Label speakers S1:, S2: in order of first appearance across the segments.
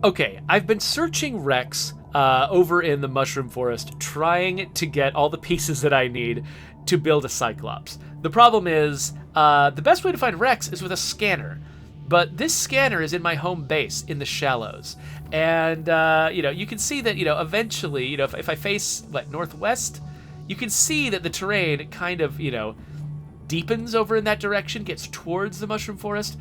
S1: Okay, I've been searching Rex over in the Mushroom Forest, trying to get all the pieces that I need to build a Cyclops. The problem is, the best way to find Rex is with a scanner. But this scanner is in my home base in the shallows. And, you can see that, eventually, if I face, northwest, you can see that the terrain kind of, deepens over in that direction, gets towards the Mushroom Forest,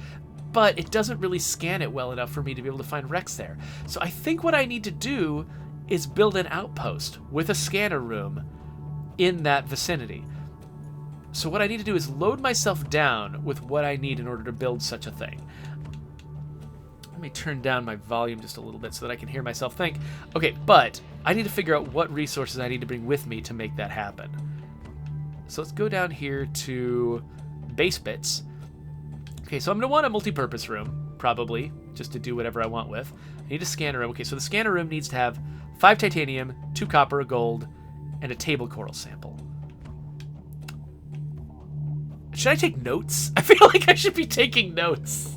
S1: but it doesn't really scan it well enough for me to be able to find Rex there. So I think what I need to do is build an outpost with a scanner room in that vicinity. So what I need to do is load myself down with what I need in order to build such a thing. Let me turn down my volume just a little bit so that I can hear myself think. Okay, but I need to figure out what resources I need to bring with me to make that happen. So let's go down here to base bits. Okay, so I'm going to want a multi-purpose room, probably, just to do whatever I want with. I need a scanner room. Okay, so the scanner room needs to have 5 titanium, 2 copper, a gold, and a table coral sample. Should I take notes? I feel like I should be taking notes.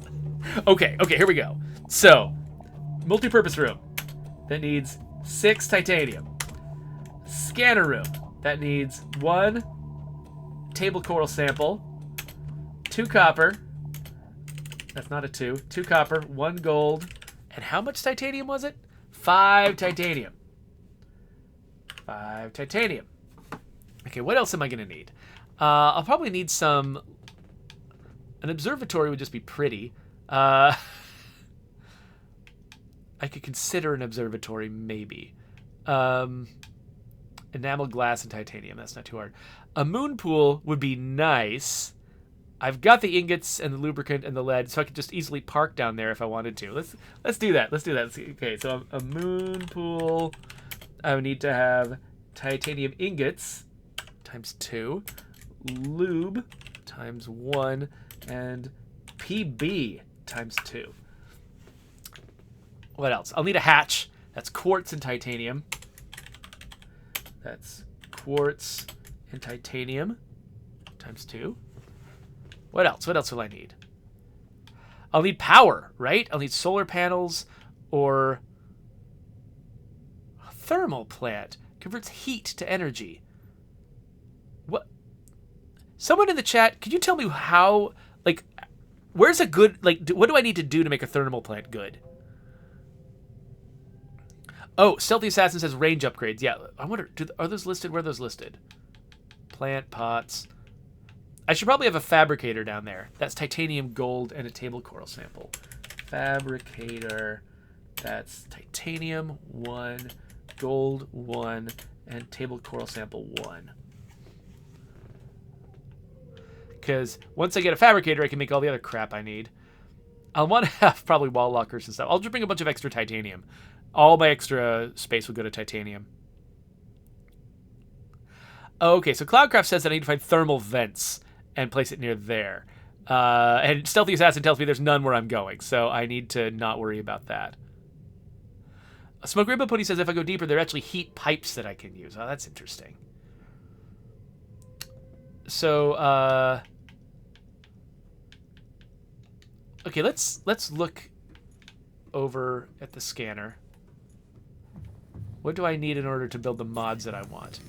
S1: Okay, here we go. So, multi-purpose room. That needs 6 titanium. Scanner room. That needs 1 table coral sample, 2 copper. That's not a 2. 2 copper, 1 gold. And how much titanium was it? 5 titanium. 5 titanium. Okay, what else am I going to need? I'll probably need some... An observatory would just be pretty. I could consider an observatory, maybe. Enamel glass and titanium. That's not too hard. A moon pool would be nice. I've got the ingots and the lubricant and the lead, so I could just easily park down there if I wanted to. Let's do that. Okay, so a moon pool. I would need to have titanium ingots times 2, lube times 1, and PB times 2. What else? I'll need a hatch. That's quartz and titanium. That's quartz and titanium times 2. What else? What else will I need? I'll need power, right? I'll need solar panels or a thermal plant. Converts heat to energy. What? Someone in the chat, could you tell me how, where's a good, what do I need to do to make a thermal plant good? Oh, Stealthy Assassin says range upgrades. Yeah, I wonder, are those listed? Where are those listed? Plant pots. I should probably have a Fabricator down there. That's titanium, gold, and a table coral sample. Fabricator. That's titanium 1, gold 1, and table coral sample 1. Because once I get a Fabricator, I can make all the other crap I need. I'll want to have probably wall lockers and stuff. I'll just bring a bunch of extra titanium. All my extra space will go to titanium. Okay, so Cloudcraft says that I need to find thermal vents and place it near there. And Stealthy Assassin tells me there's none where I'm going, so I need to not worry about that. Smoke Rainbow Putty says if I go deeper, there are actually heat pipes that I can use. Oh, that's interesting. So, okay, let's look over at the scanner. What do I need in order to build the mods that I want?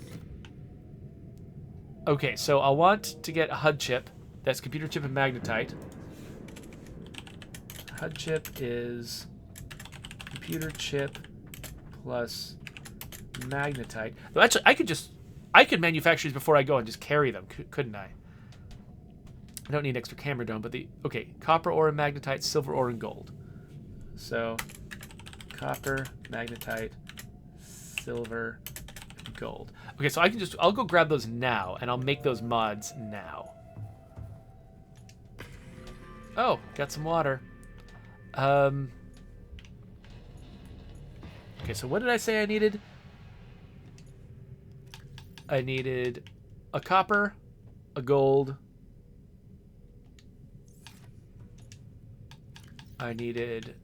S1: Okay, so I'll want to get a HUD chip. That's computer chip and magnetite. HUD chip is computer chip plus magnetite. Though actually, I could manufacture these before I go and just carry them, couldn't I? I don't need extra camera dome, but okay, copper ore and magnetite, silver ore and gold. So, copper, magnetite, silver, gold. Okay, so I'll go grab those now, and I'll make those mods now. Oh, got some water. Okay, so what did I say I needed? I needed a copper, a gold. I needed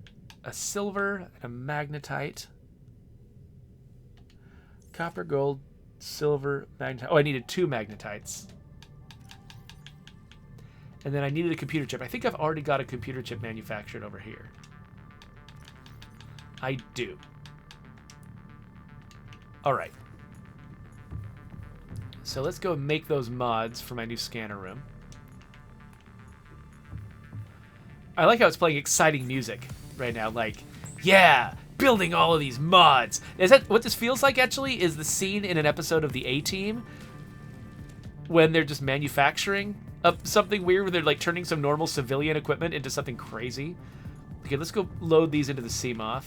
S1: a silver and a magnetite. Copper, gold, silver, magnetite. Oh, I needed 2 magnetites. And then I needed a computer chip. I think I've already got a computer chip manufactured over here. I do. All right. So let's go and make those mods for my new scanner room. I like how it's playing exciting music right now. Like, yeah, building all of these mods. Is that what this feels like, actually, is the scene in an episode of the A-Team when they're just manufacturing something weird, where they're like turning some normal civilian equipment into something crazy. Okay, let's go load these into the CMOF.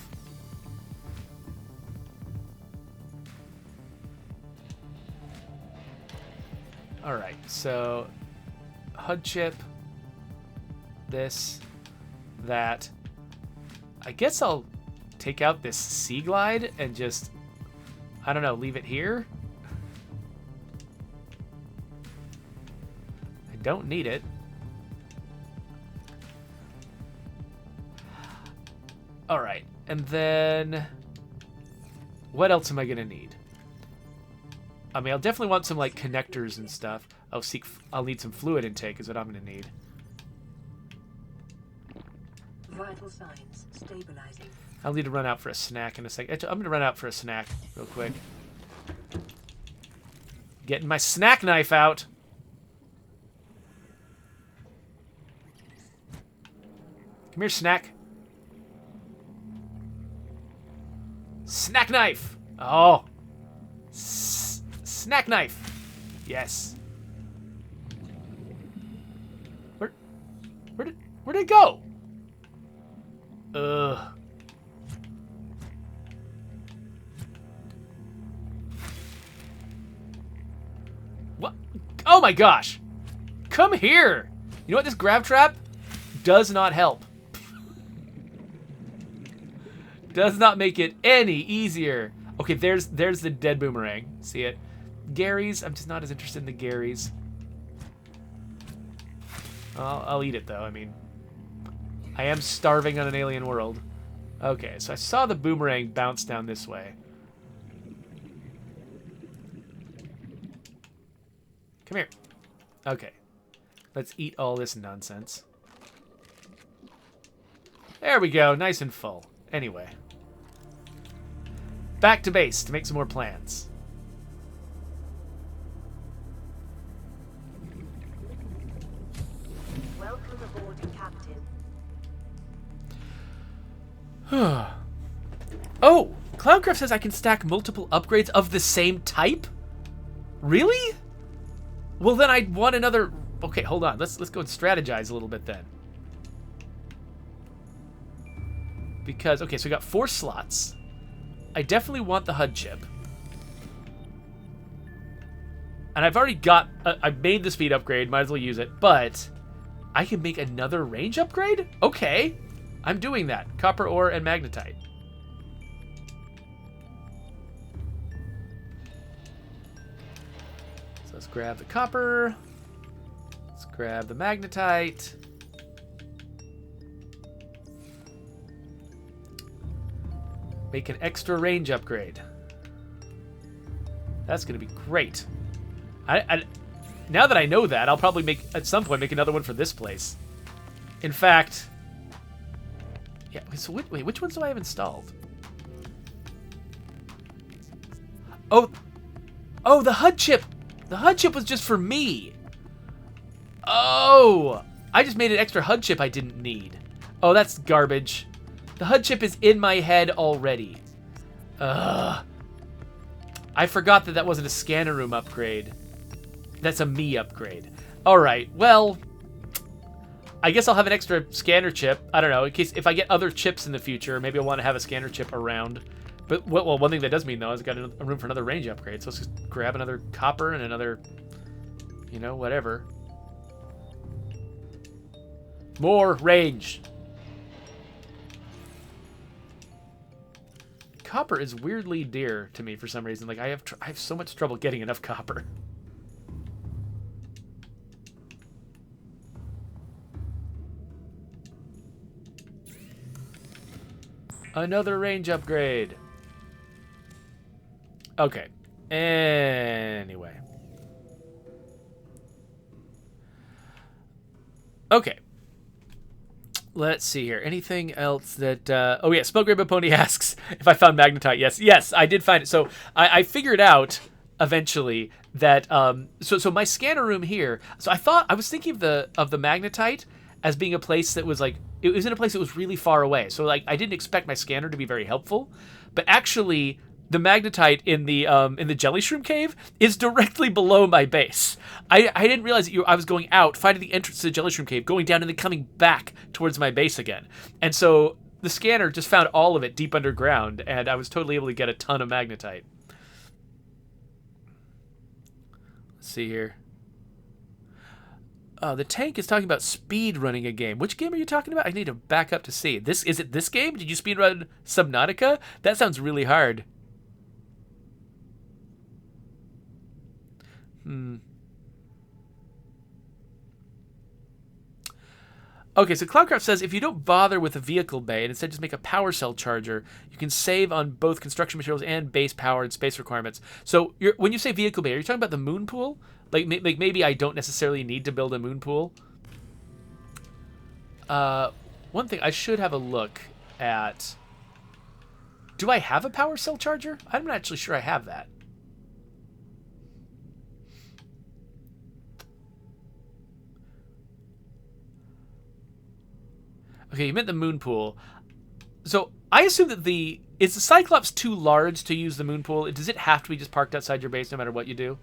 S1: All right, so HUD chip, this, that. I guess I'll take out this Sea Glide and just, I don't know, leave it here. I don't need it. All right, and then what else am I gonna need? I mean, I'll definitely want some like connectors and stuff. I'll need some fluid intake is what I'm gonna need.
S2: Vital signs stabilizing.
S1: I'll need to run out for a snack in a second. I'm gonna run out for a snack real quick. Getting my snack knife out. Come here, snack. Snack knife. Oh. Snack knife. Yes. Where did it go? Ugh. What? Oh my gosh. Come here. You know what? This grab trap does not help. Does not make it any easier. Okay, there's the dead boomerang. See it? Gary's. I'm just not as interested in the Gary's. I'll eat it, though. I mean, I am starving on an alien world. Okay, so I saw the boomerang bounce down this way. Come here. Okay. Let's eat all this nonsense. There we go. Nice and full. Anyway. Back to base to make some more plans.
S2: Welcome aboard, Captain.
S1: Oh! Cloudcraft says I can stack multiple upgrades of the same type? Really? Well, then I'd want another... Okay, hold on. Let's go and strategize a little bit then. Because, okay, so we got 4 slots. I definitely want the HUD chip. And I've already got... I've made the speed upgrade. Might as well use it. But I can make another range upgrade? Okay. I'm doing that. Copper ore and magnetite. So let's grab the copper. Let's grab the magnetite. Make an extra range upgrade. That's going to be great. Now that I know that, I'll probably at some point make another one for this place. In fact... Yeah, so wait, which ones do I have installed? Oh, the HUD chip! The HUD chip was just for me! Oh! I just made an extra HUD chip I didn't need. Oh, that's garbage. The HUD chip is in my head already. Ugh. I forgot that wasn't a scanner room upgrade. That's a me upgrade. Alright, well... I guess I'll have an extra scanner chip. I don't know, in case if I get other chips in the future, maybe I'll want to have a scanner chip around. But, well, one thing that does mean, though, is I've got a room for another range upgrade. So let's just grab another copper and another, you know, whatever. More range. Copper is weirdly dear to me for some reason. Like, I have so much trouble getting enough copper. Another range upgrade. Okay. Anyway. Okay. Let's see here. Anything else that... oh, yeah. Smoke Rainbow Pony asks if I found magnetite. Yes, I did find it. So I figured out eventually that... So my scanner room here... So I was thinking of the magnetite as being a place that was like... It was in a place that was really far away. So like I didn't expect my scanner to be very helpful. But actually... The magnetite in the jelly shroom cave is directly below my base. I didn't realize that I was going out, finding the entrance to the jelly shroom cave, going down, and then coming back towards my base again. And so the scanner just found all of it deep underground, and I was totally able to get a ton of magnetite. Let's see here. Oh, the tank is talking about speed running a game. Which game are you talking about? I need to back up to see. Is it this game? Did you speed run Subnautica? That sounds really hard. Okay, so Cloudcraft says if you don't bother with a vehicle bay and instead just make a power cell charger, you can save on both construction materials and base power and space requirements. So when you say vehicle bay, are you talking about the moon pool? Like maybe I don't necessarily need to build a moon pool. One thing, I should have a look at... Do I have a power cell charger? I'm not actually sure I have that. Okay, you meant the moon pool. So I assume that is the Cyclops too large to use the moon pool? Does it have to be just parked outside your base no matter what you do?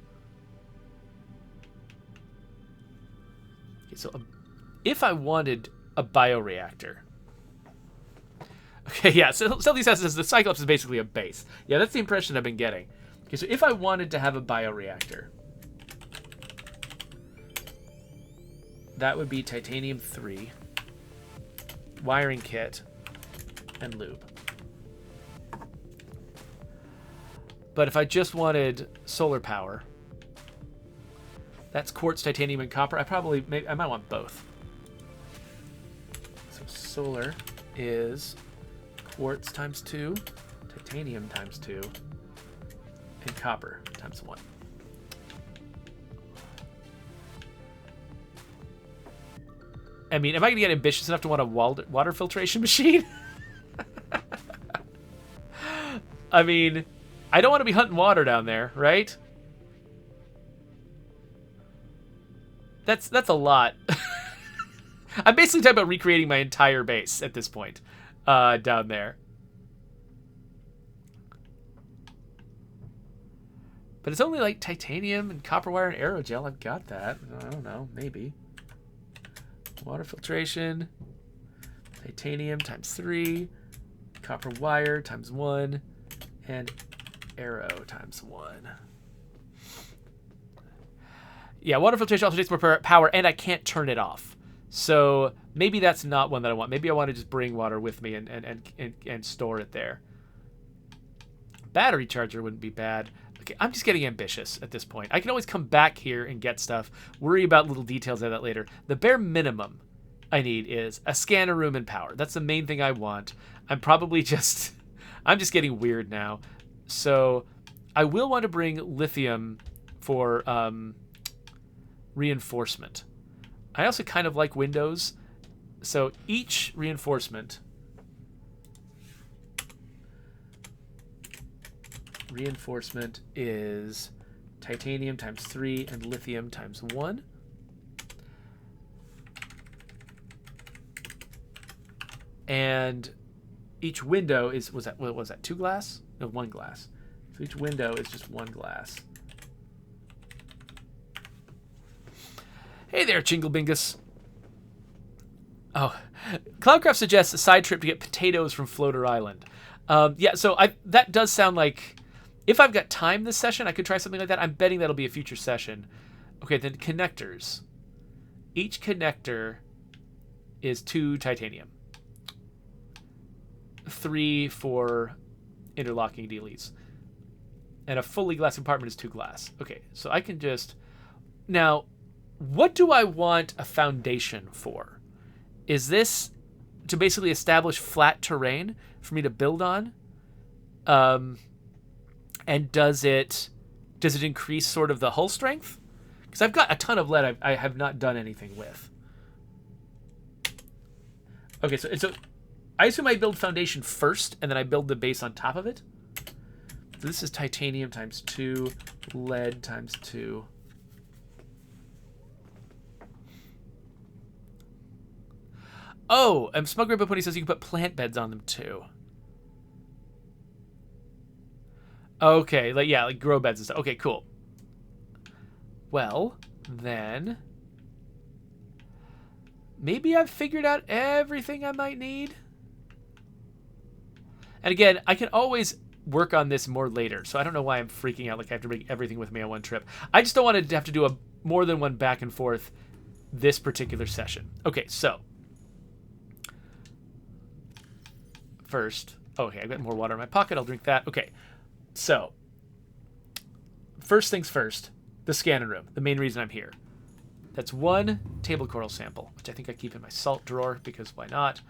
S1: Okay, so if I wanted a bioreactor. Okay, yeah, so Stealthy says the Cyclops is basically a base. Yeah, that's the impression I've been getting. Okay, so if I wanted to have a bioreactor, that would be titanium 3. Wiring kit, and lube. But if I just wanted solar power, that's quartz, titanium, and copper. I might want both. So solar is quartz times 2, titanium times 2, and copper times 1. I mean, am I going to get ambitious enough to want a water filtration machine? I mean, I don't want to be hunting water down there, right? That's a lot. I'm basically talking about recreating my entire base at this point down there. But it's only like titanium and copper wire and aerogel. I've got that. I don't know, maybe. Water filtration, titanium times 3, copper wire times 1, and arrow times 1. Yeah, water filtration also takes more power, and I can't turn it off. So maybe that's not one that I want. Maybe I want to just bring water with me and store it there. Battery charger wouldn't be bad. Okay, I'm just getting ambitious at this point. I can always come back here and get stuff, worry about little details of that later. The bare minimum I need is a scanner room and power. That's the main thing I want. I'm just getting weird now. So I will want to bring lithium for reinforcement. I also kind of like windows. So each reinforcement is titanium times 3 and lithium times 1. And each window is, what was that, 2 glass? No, 1 glass. So each window is just 1 glass. Hey there, Chinglebingus. Oh, Cloudcraft suggests a side trip to get potatoes from Floater Island. Yeah, so that does sound like, if I've got time this session, I could try something like that. I'm betting that'll be a future session. Okay, then connectors. Each connector is 2 titanium. 3 for interlocking dealies. And a fully glass compartment is 2 glass. Okay, so I can just... Now, what do I want a foundation for? Is this to basically establish flat terrain for me to build on? And does it increase sort of the hull strength? Because I've got a ton of lead I have not done anything with. Okay, so I assume I build foundation first, and then I build the base on top of it. So this is titanium times 2, lead times 2. Oh, Smug Rainbow Pony says you can put plant beds on them too. Okay, like grow beds and stuff. Okay, cool. Well, then maybe I've figured out everything I might need. And again, I can always work on this more later, so I don't know why I'm freaking out like I have to bring everything with me on one trip. I just don't want to have to do more than one back and forth this particular session. Okay, so first, okay, I've got more water in my pocket. I'll drink that. Okay, so first things first, the scanning room, the main reason I'm here. That's 1 table coral sample, which I think I keep in my salt drawer because why not?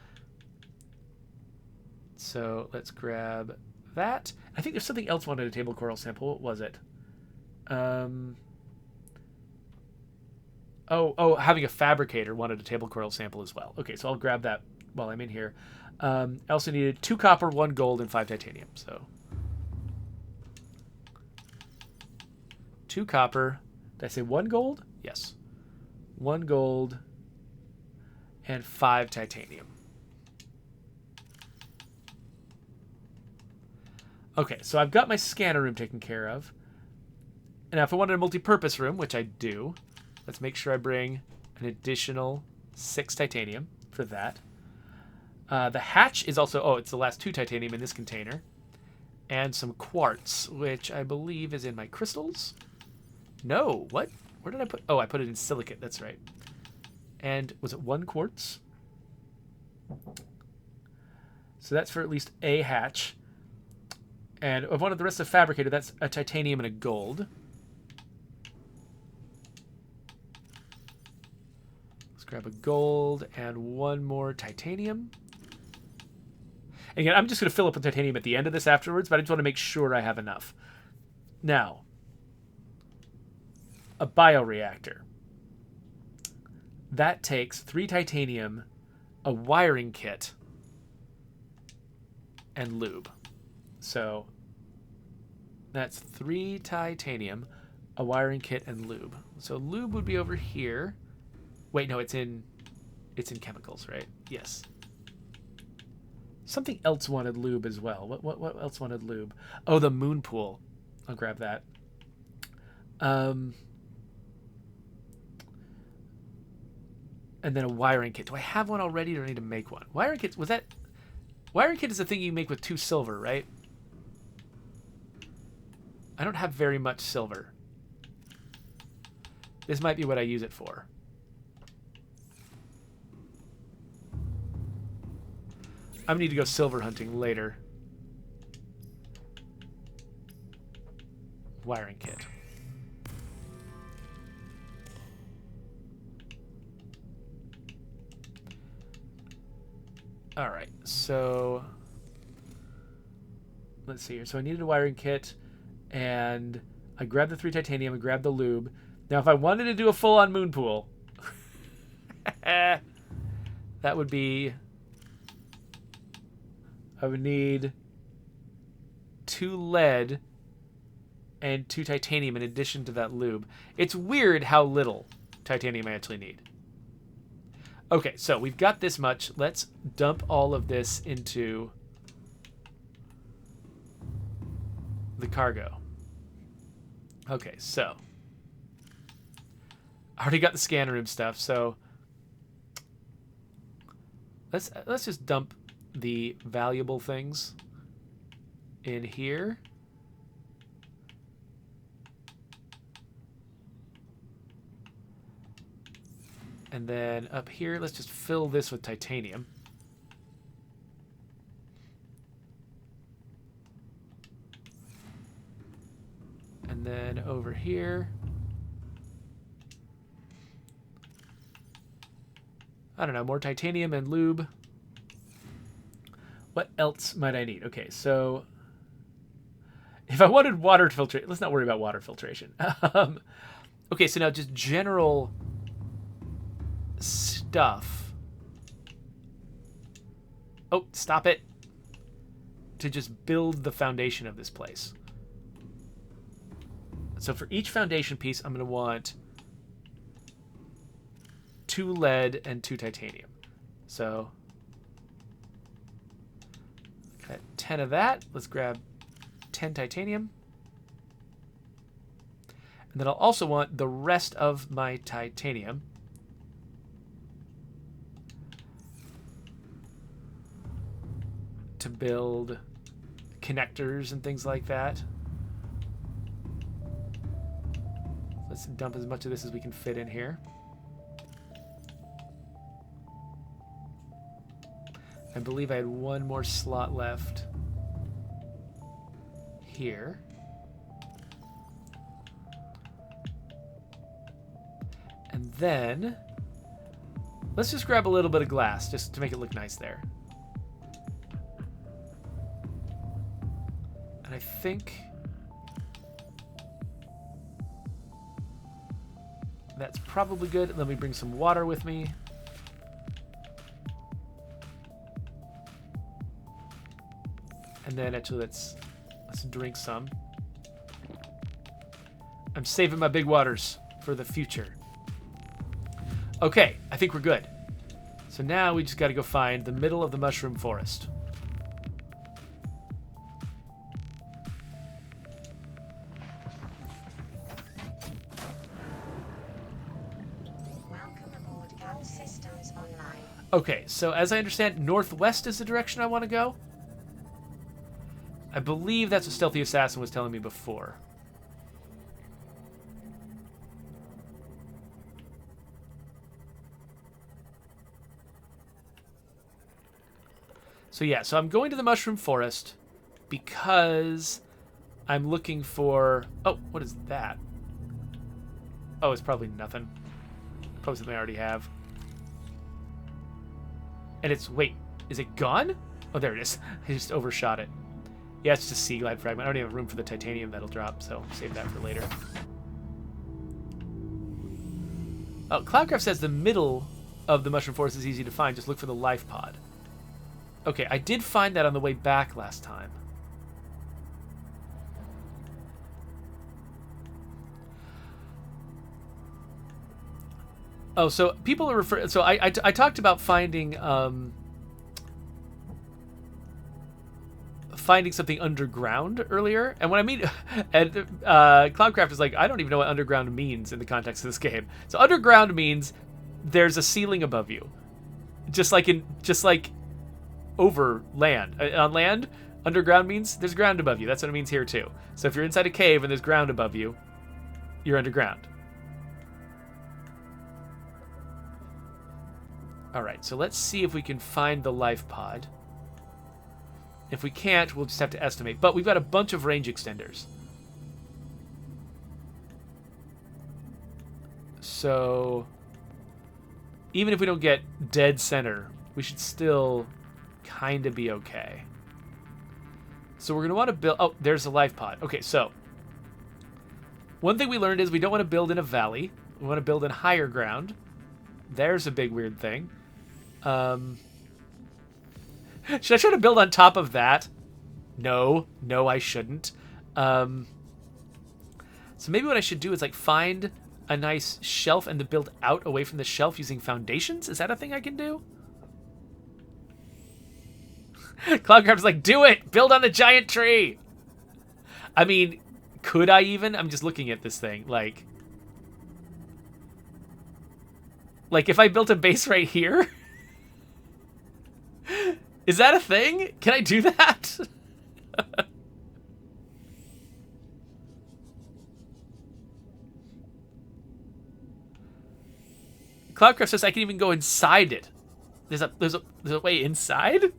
S1: So let's grab that. I think there's something else wanted a table coral sample. What was it? Oh, having a fabricator wanted a table coral sample as well. Okay, so I'll grab that while I'm in here. I also needed 2 copper, 1 gold, and 5 titanium. So 2 copper. Did I say 1 gold? Yes. 1 gold and 5 titanium. Okay, so I've got my scanner room taken care of. And now if I wanted a multi-purpose room, which I do, let's make sure I bring an additional 6 titanium for that. The hatch is also, it's the last 2 titanium in this container. And some quartz, which I believe is in my crystals. No, what? Where did I put? Oh, I put it in silicate, that's right. And was it 1 quartz? So that's for at least a hatch. And of one of the rest of Fabricator, that's a titanium and a gold. Let's grab a gold and 1 more titanium. And again, I'm just going to fill up with titanium at the end of this afterwards, but I just want to make sure I have enough. Now, a bioreactor. That takes 3 titanium, a wiring kit, and lube. So that's 3 titanium, a wiring kit, and lube. So lube would be over here. Wait, no, it's in chemicals, right? Yes. Something else wanted lube as well. What else wanted lube? Oh, the moon pool. I'll grab that. And then a wiring kit. Do I have one already, or do I need to make one? Wiring kit was that? Wiring kit is the thing you make with 2 silver, right? I don't have very much silver. This might be what I use it for. I'm gonna need to go silver hunting later. Wiring kit. All right, so let's see here. So I needed a wiring kit, and I grabbed the 3 titanium and grabbed the lube. Now, if I wanted to do a full-on moon pool, that would be... I would need 2 lead and 2 titanium in addition to that lube. It's weird how little titanium I actually need. Okay, so we've got this much. Let's dump all of this into the cargo. Okay, so I already got the scanner room stuff, so let's just dump the valuable things in here. And then up here, let's just fill this with titanium. And then over here, I don't know, more titanium and lube. What else might I need? Okay, so if I wanted water filtration, let's not worry about water filtration. Okay, so now just general stuff. Oh, stop it. To just build the foundation of this place. So for each foundation piece, I'm going to want 2 lead and 2 titanium. So, got 10 of that. Let's grab 10 titanium. And then I'll also want the rest of my titanium. To build connectors and things like that. Let's dump as much of this as we can fit in here. I believe I had one more slot left here. And then let's just grab a little bit of glass just to make it look nice there. And I think that's probably good. Let me bring some water with me. And then actually let's drink some. I'm saving my big waters for the future. Okay, I think we're good. So now we just got to go find the middle of the mushroom forest.
S2: Welcome aboard. Cap systems online.
S1: Okay, so as I understand, northwest is the direction I want to go. I believe that's what Stealthy Assassin was telling me before. So yeah, so I'm going to the Mushroom Forest because I'm looking for... Oh, what is that? Oh, it's probably nothing. Probably something I already have. And it's... Wait, is it gone? Oh, there it is. I just overshot it. Yeah, it's just Sea Glide fragment. I don't even have room for the titanium that'll drop, so save that for later. Oh, Cloudcraft says the middle of the Mushroom Forest is easy to find. Just look for the life pod. Okay, I did find that on the way back last time. Oh, so people are referring... So I talked about finding... finding something underground earlier, and when I mean... and Cloudcraft is like, I don't even know what underground means in the context of this game. So underground means there's a ceiling above you. Just like over land. On land, underground means there's ground above you. That's what it means here too. So if you're inside a cave and there's ground above you, you're underground. Alright, so let's see if we can find the life pod. If we can't, we'll just have to estimate. But we've got a bunch of range extenders. So even if we don't get dead center, we should still kind of be okay. So we're going to want to build... Oh, there's a life pod. Okay, so one thing we learned is we don't want to build in a valley. We want to build in higher ground. There's a big weird thing. Should I try to build on top of that? No, I shouldn't. So maybe what I should do is like find a nice shelf and to build out away from the shelf using foundations. Is that a thing I can do? Cloudcraft's like, do it! Build on the giant tree! I mean, could I even? I'm just looking at this thing. Like if I built a base right here? Is that a thing? Can I do that? Cloudcraft says I can even go inside it. There's a way inside?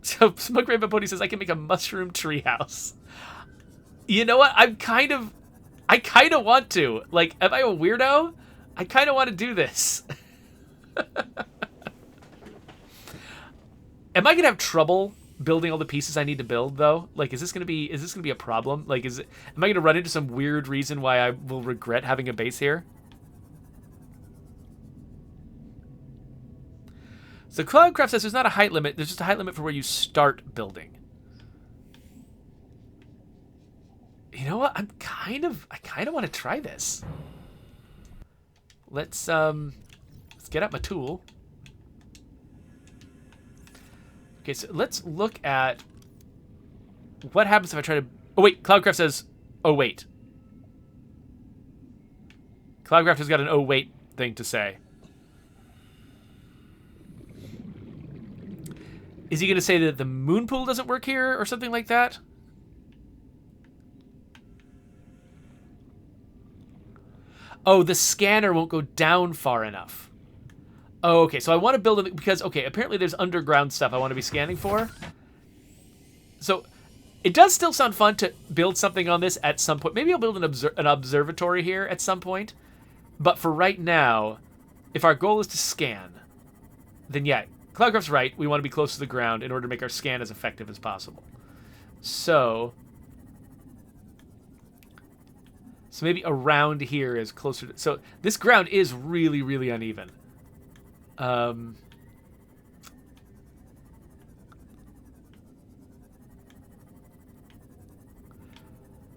S1: So Smoke Rainbow Pony says I can make a mushroom treehouse. You know what? I kind of want to. Like, am I a weirdo? I kind of want to do this. Am I gonna have trouble building all the pieces I need to build though? Like, is this gonna be a problem? Like, am I gonna run into some weird reason why I will regret having a base here? So Cloudcraft says there's not a height limit. There's just a height limit for where you start building. You know what? I kind of want to try this. Let's get out my tool. Okay, so let's look at what happens if I try to... Oh, wait. Cloudcraft says, oh, wait. Cloudcraft has got an oh, wait thing to say. Is he going to say that the moon pool doesn't work here or something like that? Oh, the scanner won't go down far enough. Oh, okay. So I want to build it because, okay, apparently there's underground stuff I want to be scanning for. So it does still sound fun to build something on this at some point. Maybe I'll build an observatory here at some point. But for right now, if our goal is to scan, then yeah, Cloudcraft's right. We want to be close to the ground in order to make our scan as effective as possible. So maybe around here is closer to... So this ground is really, really uneven.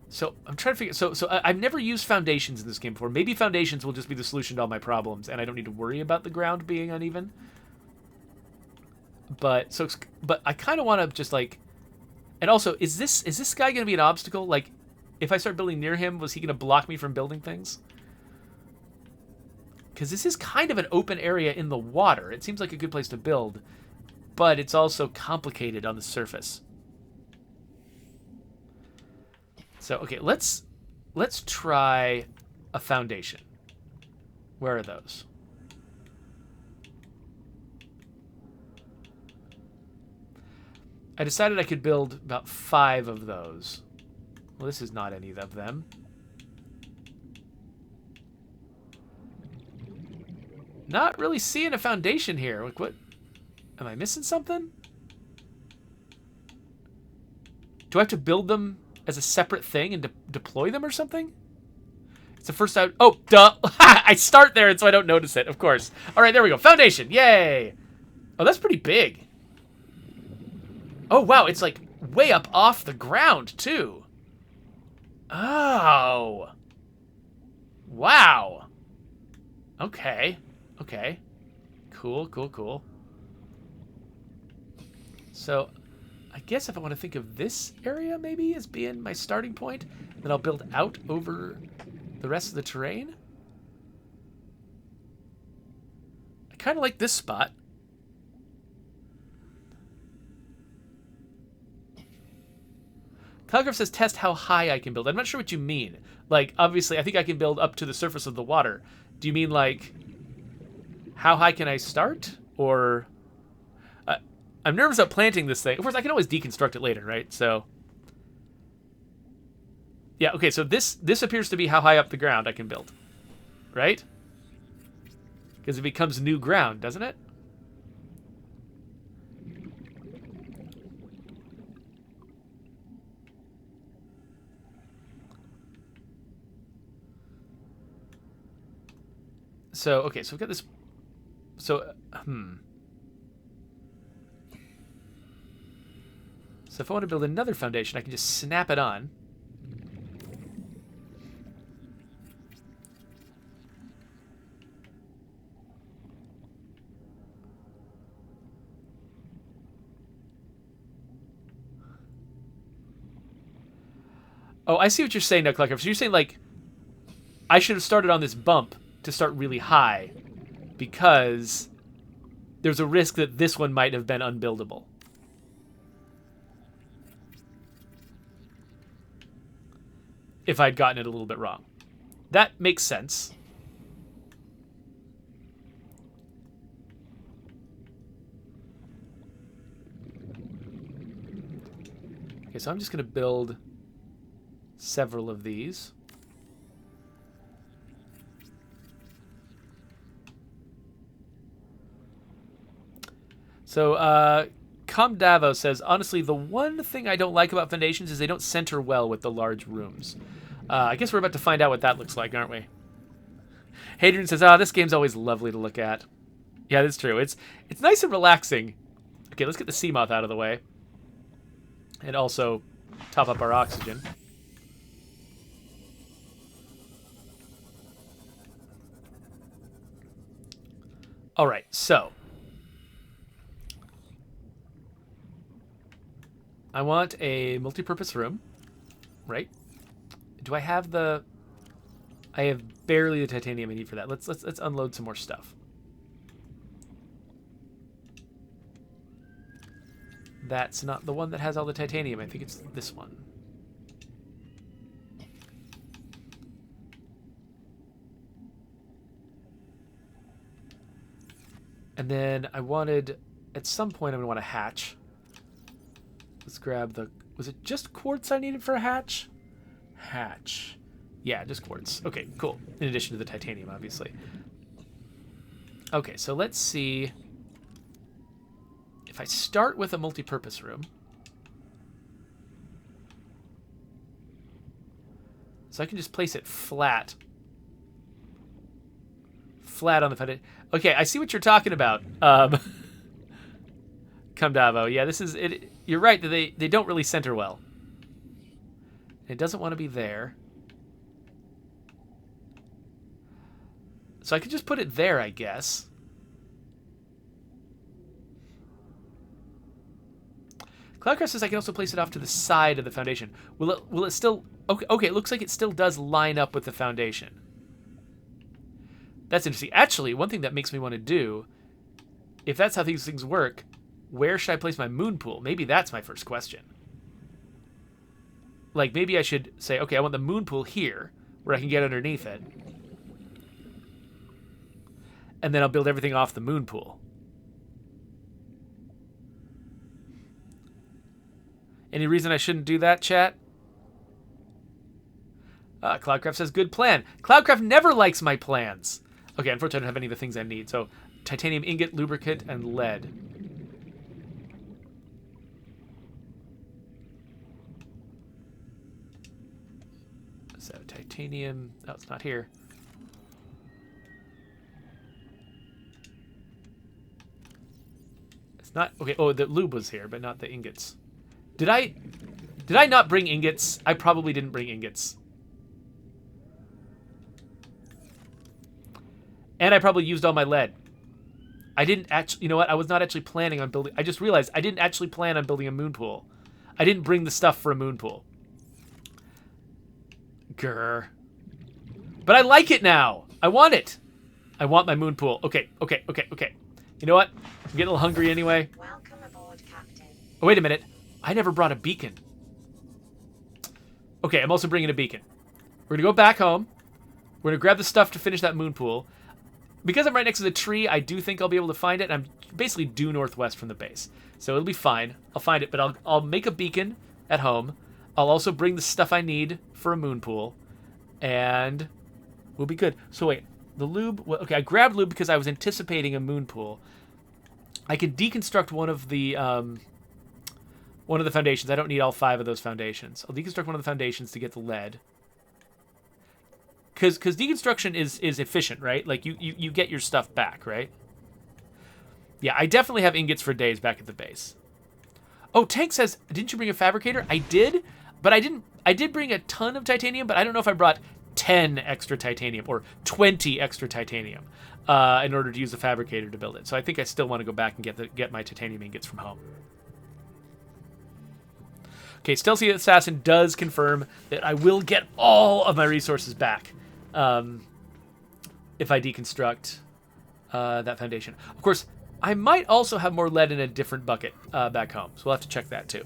S1: So I'm trying to figure... So I've never used foundations in this game before. Maybe foundations will just be the solution to all my problems, and I don't need to worry about the ground being uneven. But I kind of want to just like... And also, is this guy going to be an obstacle? Like, if I start building near him, was he going to block me from building things? Because this is kind of an open area in the water. It seems like a good place to build, but it's also complicated on the surface. So, okay, let's try a foundation. Where are those? I decided I could build about 5 of those. Well, this is not any of them. Not really seeing a foundation here. Like, what? Am I missing something? Do I have to build them as a separate thing and deploy them or something? It's the first time... Oh, duh! I start there and so I don't notice it, of course. All right, there we go. Foundation. Yay! Oh, that's pretty big. Oh, wow. It's like way up off the ground, too. Oh. Wow. Okay. Okay. Cool, cool, cool. So, I guess if I want to think of this area maybe as being my starting point, then I'll build out over the rest of the terrain. I kind of like this spot. Cloudcraft says test how high I can build. I'm not sure what you mean. Like, obviously, I think I can build up to the surface of the water. Do you mean, like, how high can I start? Or... I'm nervous about planting this thing. Of course, I can always deconstruct it later, right? So... Yeah, okay, so this appears to be how high up the ground I can build. Right? Because it becomes new ground, doesn't it? So, okay, so we've got this... So, So if I want to build another foundation, I can just snap it on. Oh, I see what you're saying now, Cloudcraft. So you're saying, like, I should have started on this bump to start really high because there's a risk that this one might have been unbuildable. If I'd gotten it a little bit wrong. That makes sense. Okay, so I'm just going to build several of these. So, Comdavo says, honestly, the one thing I don't like about foundations is they don't center well with the large rooms. I guess we're about to find out what that looks like, aren't we? Hadrian says, this game's always lovely to look at. Yeah, that's true. It's nice and relaxing. Okay, let's get the sea moth out of the way. And also top up our oxygen. All right, so I want a multi-purpose room, right? Do I have the? I have barely the titanium I need for that. Let's unload some more stuff. That's not the one that has all the titanium. I think it's this one. And then I wanted, at some point, I'm going to want a hatch. Let's grab the... Was it just quartz I needed for a hatch? Hatch. Yeah, just quartz. Okay, cool. In addition to the titanium, obviously. Okay, so let's see... If I start with a multi-purpose room... So I can just place it flat. Flat on the foundation. Okay, I see what you're talking about. Cumdavo. Yeah, this is it. You're right that they don't really center well. It doesn't want to be there. So I could just put it there, I guess. Cloudcraft says I can also place it off to the side of the foundation. Will it still... Okay, it looks like it still does line up with the foundation. That's interesting. Actually, one thing that makes me want to do, if that's how these things work, where should I place my moon pool? Maybe that's my first question. Like, maybe I should say, okay, I want the moon pool here, where I can get underneath it. And then I'll build everything off the moon pool. Any reason I shouldn't do that, chat? Cloudcraft says, good plan. Cloudcraft never likes my plans. Okay, unfortunately, I don't have any of the things I need. So, titanium ingot, lubricant, and lead. So, titanium... Oh, it's not here. It's not... Okay, oh, the lube was here, but not the ingots. Did I not bring ingots? I probably didn't bring ingots. And I probably used all my lead. I didn't actually... You know what? I was not actually planning on building... I just realized I didn't actually plan on building a moon pool. I didn't bring the stuff for a moon pool. Grr. But I like it now. I want it. I want my moon pool. Okay. You know what? I'm getting a little hungry anyway.
S2: Welcome aboard, Captain.
S1: Oh, wait a minute. I never brought a beacon. Okay, I'm also bringing a beacon. We're going to go back home. We're going to grab the stuff to finish that moon pool. Because I'm right next to the tree, I do think I'll be able to find it. I'm basically due northwest from the base. So it'll be fine. I'll find it, but I'll make a beacon at home. I'll also bring the stuff I need for a moon pool. And we'll be good. So wait, the lube... Well, okay, I grabbed lube because I was anticipating a moon pool. I can deconstruct one of the foundations. I don't need all 5 of those foundations. I'll deconstruct one of the foundations to get the lead. Because deconstruction is efficient, right? Like, you get your stuff back, right? Yeah, I definitely have ingots for days back at the base. Oh, Tank says, didn't you bring a fabricator? I did, but I didn't. I did bring a ton of titanium, but I don't know if I brought 10 extra titanium or 20 extra titanium in order to use the fabricator to build it. So I think I still want to go back and get my titanium ingots from home. Okay, Stealthy Assassin does confirm that I will get all of my resources back if I deconstruct that foundation. Of course, I might also have more lead in a different bucket back home, so we'll have to check that too.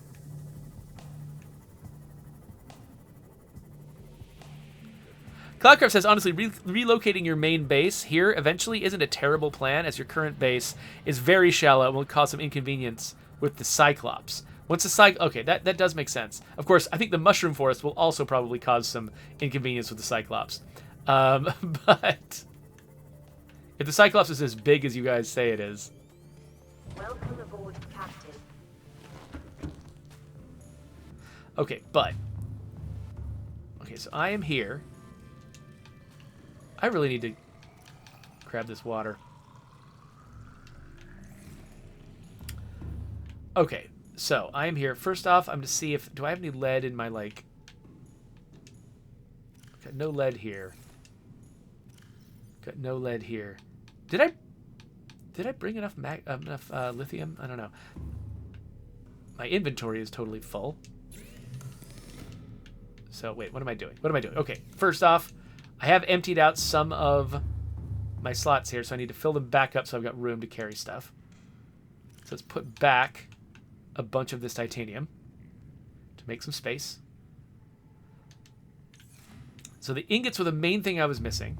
S1: Cloudcraft says, honestly, relocating your main base here eventually isn't a terrible plan, as your current base is very shallow and will cause some inconvenience with the Cyclops. Once the okay, that does make sense. Of course, I think the mushroom forest will also probably cause some inconvenience with the Cyclops. But if the Cyclops is as big as you guys say it is...
S2: Welcome aboard, Captain.
S1: Okay, but... Okay, so I am here. I really need to grab this water. Okay, so I am here. First off, I'm going to see if... Do I have any lead in my, like... Got no lead here. Got no lead here. Did I bring enough lithium? I don't know. My inventory is totally full. So, wait, what am I doing? What am I doing? Okay, first off, I have emptied out some of my slots here, so I need to fill them back up so I've got room to carry stuff. So let's put back a bunch of this titanium to make some space. So the ingots were the main thing I was missing.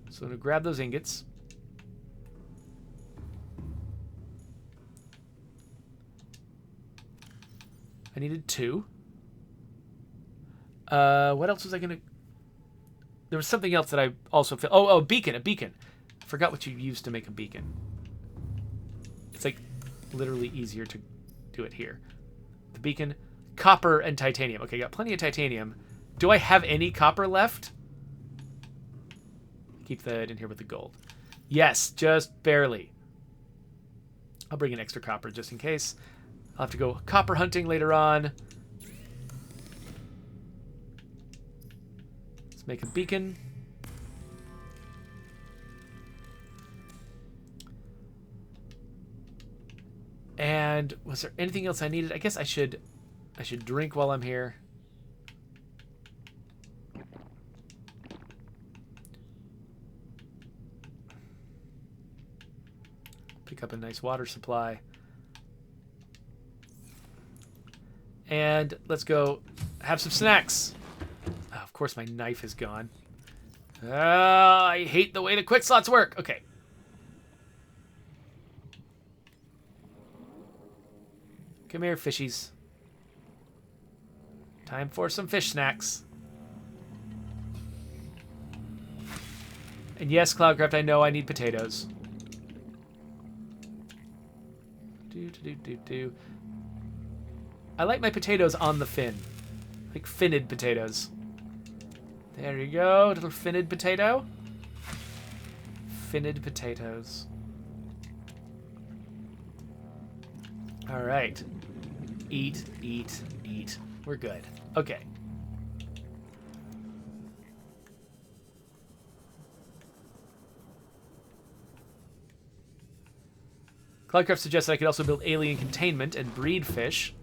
S1: So I'm going to grab those ingots. I needed 2. What else was I going to... There was something else that I also... Oh, a beacon, a beacon. I forgot what you used to make a beacon. It's like literally easier to do it here. The beacon, copper, and titanium. Okay, got plenty of titanium. Do I have any copper left? Keep that in here with the gold. Yes, just barely. I'll bring an extra copper just in case. I'll have to go copper hunting later on. Let's make a beacon. And was there anything else I needed? I guess I should drink while I'm here. Pick up a nice water supply. And let's go have some snacks. Oh, of course, my knife is gone. I hate the way the quick slots work. Okay. Come here, fishies. Time for some fish snacks. And yes, Cloudcraft, I know I need potatoes. I like my potatoes on the fin. Like finned potatoes. There you go, little finned potato. Finned potatoes. All right. Eat, eat, eat. We're good. Okay. Cloudcraft suggests I could also build alien containment and breed fish.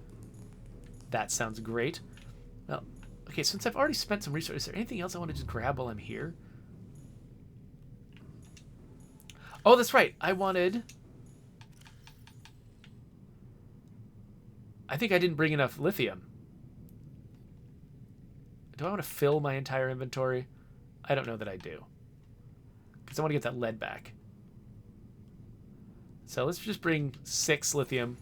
S1: That sounds great. Well, okay, since I've already spent some resources, is there anything else I want to just grab while I'm here? Oh, that's right. I think I didn't bring enough lithium. Do I want to fill my entire inventory? I don't know that I do. Because I want to get that lead back. So let's just bring 6 lithium.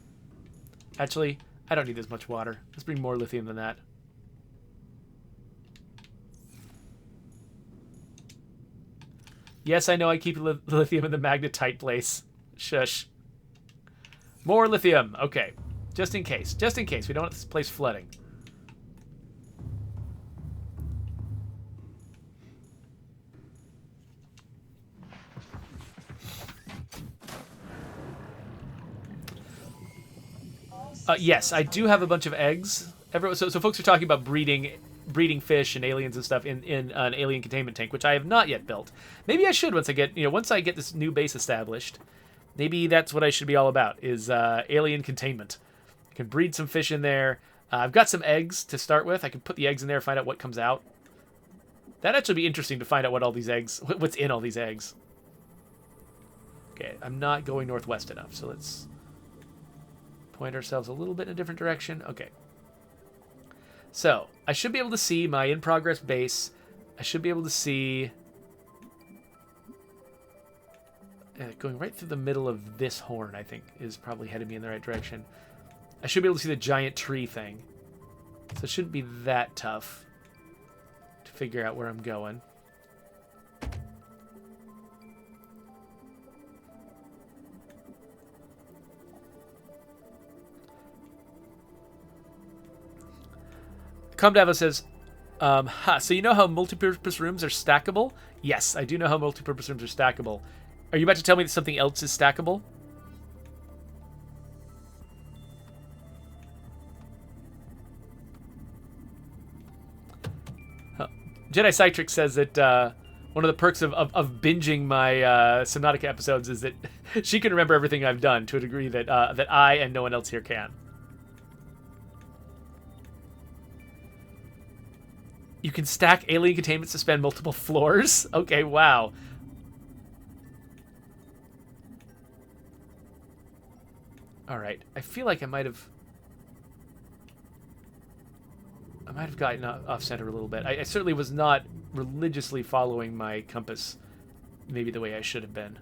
S1: Actually, I don't need this much water. Let's bring more lithium than that. Yes, I know I keep lithium in the magnetite place. Shush. More lithium. Okay. Just in case. Just in case. We don't want this place flooding. Yes, I do have a bunch of eggs. So folks are talking about breeding fish and aliens and stuff in an alien containment tank, which I have not yet built. Maybe I should once I get this new base established. Maybe that's what I should be all about, is alien containment. I can breed some fish in there. I've got some eggs to start with. I can put the eggs in there, find out what comes out. That'd actually be interesting to find out what's in all these eggs. Okay, I'm not going northwest enough, so let's point ourselves a little bit in a different direction. Okay. So, I should be able to see my in-progress base. I should be able to see... going right through the middle of this horn, I think, is probably headed me in the right direction. I should be able to see the giant tree thing. So it shouldn't be that tough to figure out where I'm going. Comdavo says, so you know how multipurpose rooms are stackable? Yes, I do know how multipurpose rooms are stackable. Are you about to tell me that something else is stackable? Jedi Cytrix says that one of the perks of binging my Subnautica episodes is that she can remember everything I've done to a degree that that I and no one else here can. You can stack alien containments to span multiple floors? Okay, wow. Alright, I feel like I might have gotten off center a little bit. I certainly was not religiously following my compass maybe the way I should have been.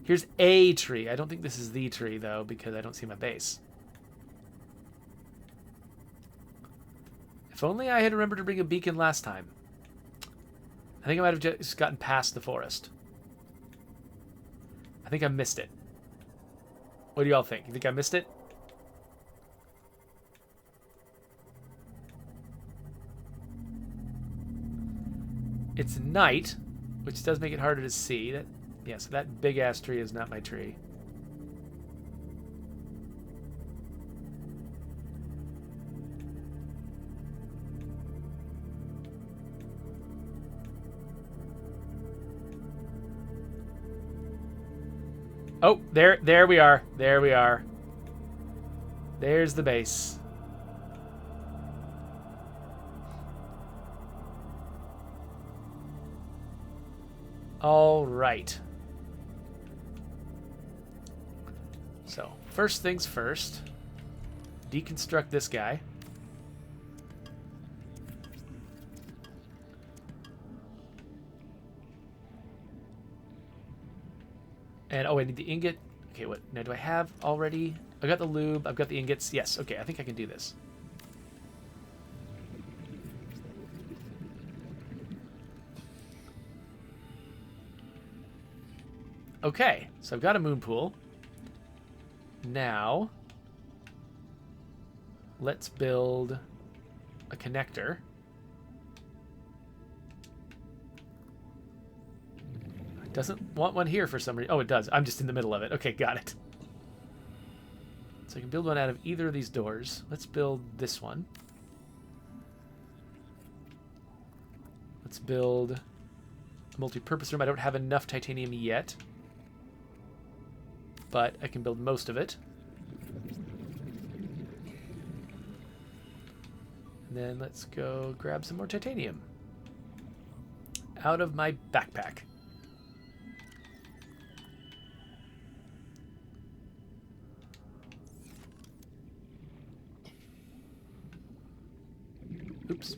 S1: Here's a tree. I don't think this is the tree, though, because I don't see my base. If only I had remembered to bring a beacon last time. I think I might have just gotten past the forest. I think I missed it. What do y'all think? You think I missed it? It's night, which does make it harder to see. That, yeah, so that big-ass tree is not my tree. Oh, there we are. There we are. There's the base. All right. So, first things first. Deconstruct this guy. And, oh, I need the ingot. Okay, what? Now, do I have already? I got the lube. I've got the ingots. Yes, okay, I think I can do this. Okay, so I've got a moon pool. Now, let's build a connector. Doesn't want one here for some reason. Oh, it does. I'm just in the middle of it. Okay, got it. So I can build one out of either of these doors. Let's build this one. Let's build a multi-purpose room. I don't have enough titanium yet, but I can build most of it. And then let's go grab some more titanium out of my backpack. Oops.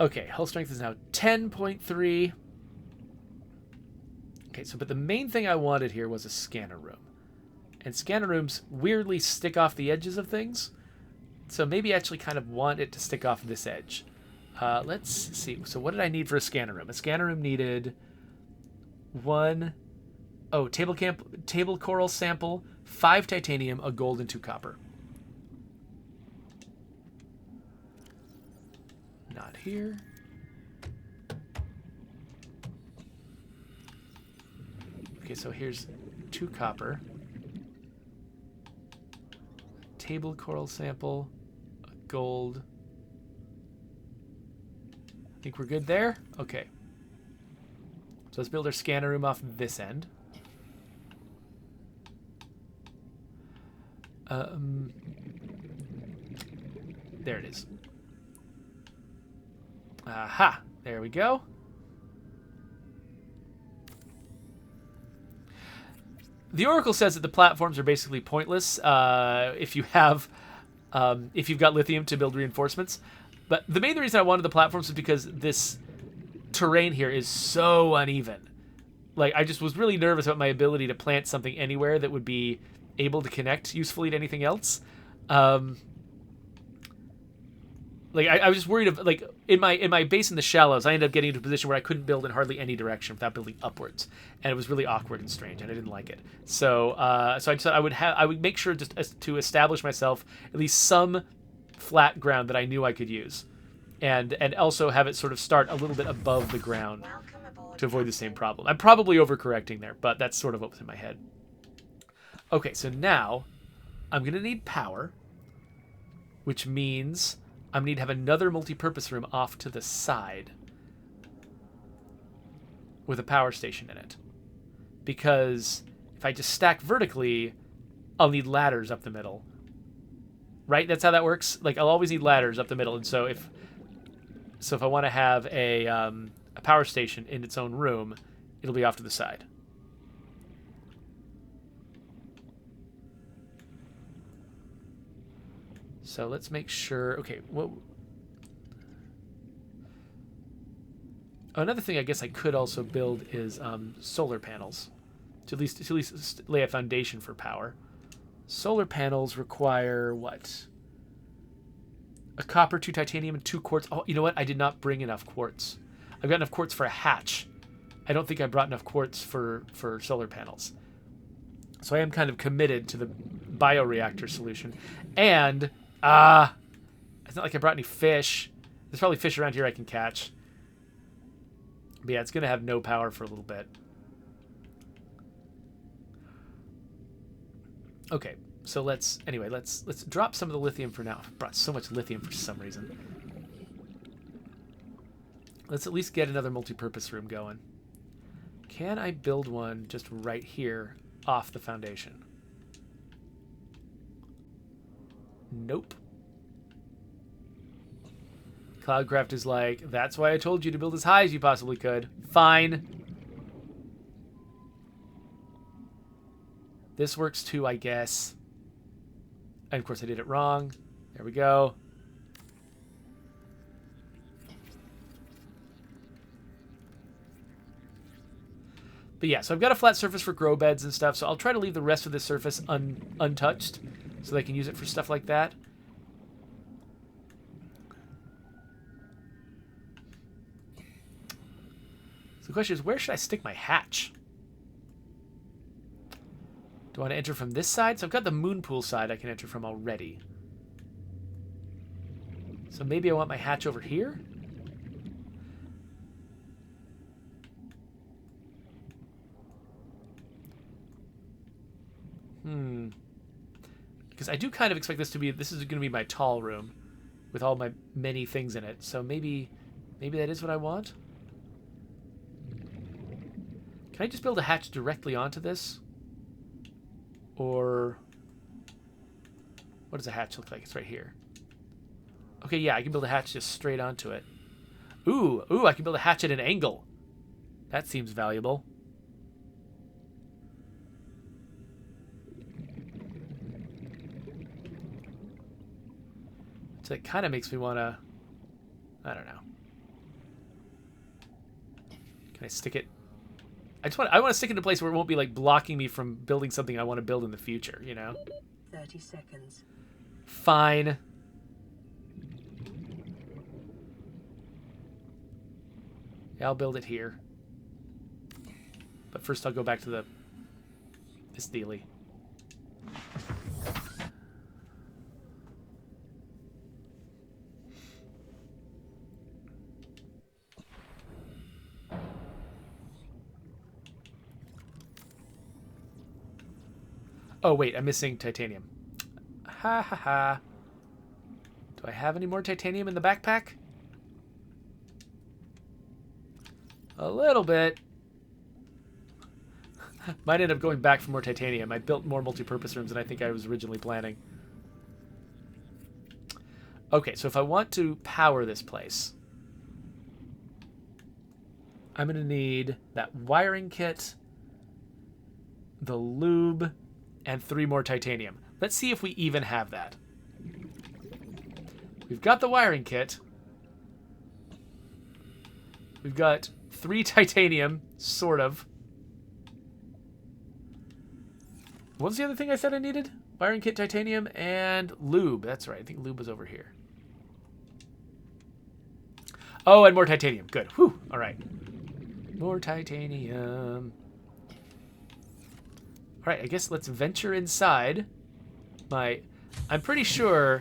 S1: Okay, hull strength is now 10.3. Okay, so but the main thing I wanted here was a scanner room. And scanner rooms weirdly stick off the edges of things. So maybe I actually kind of want it to stick off this edge. Let's see. So what did I need for a scanner room? A scanner room needed table coral sample, 5 titanium, a gold, and 2 copper. Not here. Okay, so here's 2 copper. Table coral sample, a gold. I think we're good there? Okay. So let's build our scanner room off this end. There it is. Aha! There we go. The Oracle says that the platforms are basically pointless if you've got lithium to build reinforcements. But the main reason I wanted the platforms is because this terrain here is so uneven. Like, I just was really nervous about my ability to plant something anywhere that would be able to connect usefully to anything else. Like, I was just worried of, like, in my base in the shallows, I ended up getting into a position where I couldn't build in hardly any direction without building upwards, and it was really awkward and strange, and I didn't like it. So I decided I would make sure just to establish myself at least some flat ground that I knew I could use. And also have it sort of start a little bit above the ground
S2: Welcome aboard,
S1: to avoid the same problem. I'm probably overcorrecting there, but that's sort of what was in my head. Okay, so now I'm going to need power, which means I'm going to need to have another multi-purpose room off to the side with a power station in it. Because if I just stack vertically, I'll need ladders up the middle. Right? That's how that works? Like, I'll always need ladders up the middle, and so if I want to have a power station in its own room, it'll be off to the side. So let's make sure. Okay, what? Another thing I guess I could also build is solar panels, to at least lay a foundation for power. Solar panels require what? A copper, 2 titanium, and 2 quartz. Oh, you know what? I did not bring enough quartz. I've got enough quartz for a hatch. I don't think I brought enough quartz for solar panels. So I am kind of committed to the bioreactor solution. And, it's not like I brought any fish. There's probably fish around here I can catch. But yeah, it's going to have no power for a little bit. Okay, so let's drop some of the lithium for now. I've brought so much lithium for some reason. Let's at least get another multi-purpose room going. Can I build one just right here off the foundation? Nope. Cloudcraft is like, that's why I told you to build as high as you possibly could. Fine. This works too, I guess. And of course I did it wrong. There we go. But yeah, so I've got a flat surface for grow beds and stuff, so I'll try to leave the rest of this surface untouched so they can use it for stuff like that. So the question is, where should I stick my hatch? Do I want to enter from this side? So I've got the moon pool side I can enter from already. So maybe I want my hatch over here? Because I do kind of expect this is going to be my tall room with all my many things in it. So maybe that is what I want. Can I just build a hatch directly onto this? Or what does a hatch look like? It's right here. Okay, yeah, I can build a hatch just straight onto it. Ooh, I can build a hatch at an angle. That seems valuable. So it kind of makes me want to, I don't know. Can I stick it? I want to stick it in a place where it won't be like blocking me from building something I want to build in the future, you know?
S2: 30 seconds.
S1: Fine. Yeah, I'll build it here. But first I'll go back to this dealie. Oh, wait, I'm missing titanium. Ha ha ha. Do I have any more titanium in the backpack? A little bit. Might end up going back for more titanium. I built more multi-purpose rooms than I think I was originally planning. Okay, so if I want to power this place, I'm going to need that wiring kit, the lube, and 3 more titanium. Let's see if we even have that. We've got the wiring kit. We've got 3 titanium, sort of. What was the other thing I said I needed? Wiring kit, titanium, and lube. That's right. I think lube was over here. Oh, and more titanium. Good. Whew. All right. More titanium. All right, I guess let's venture inside. I'm pretty sure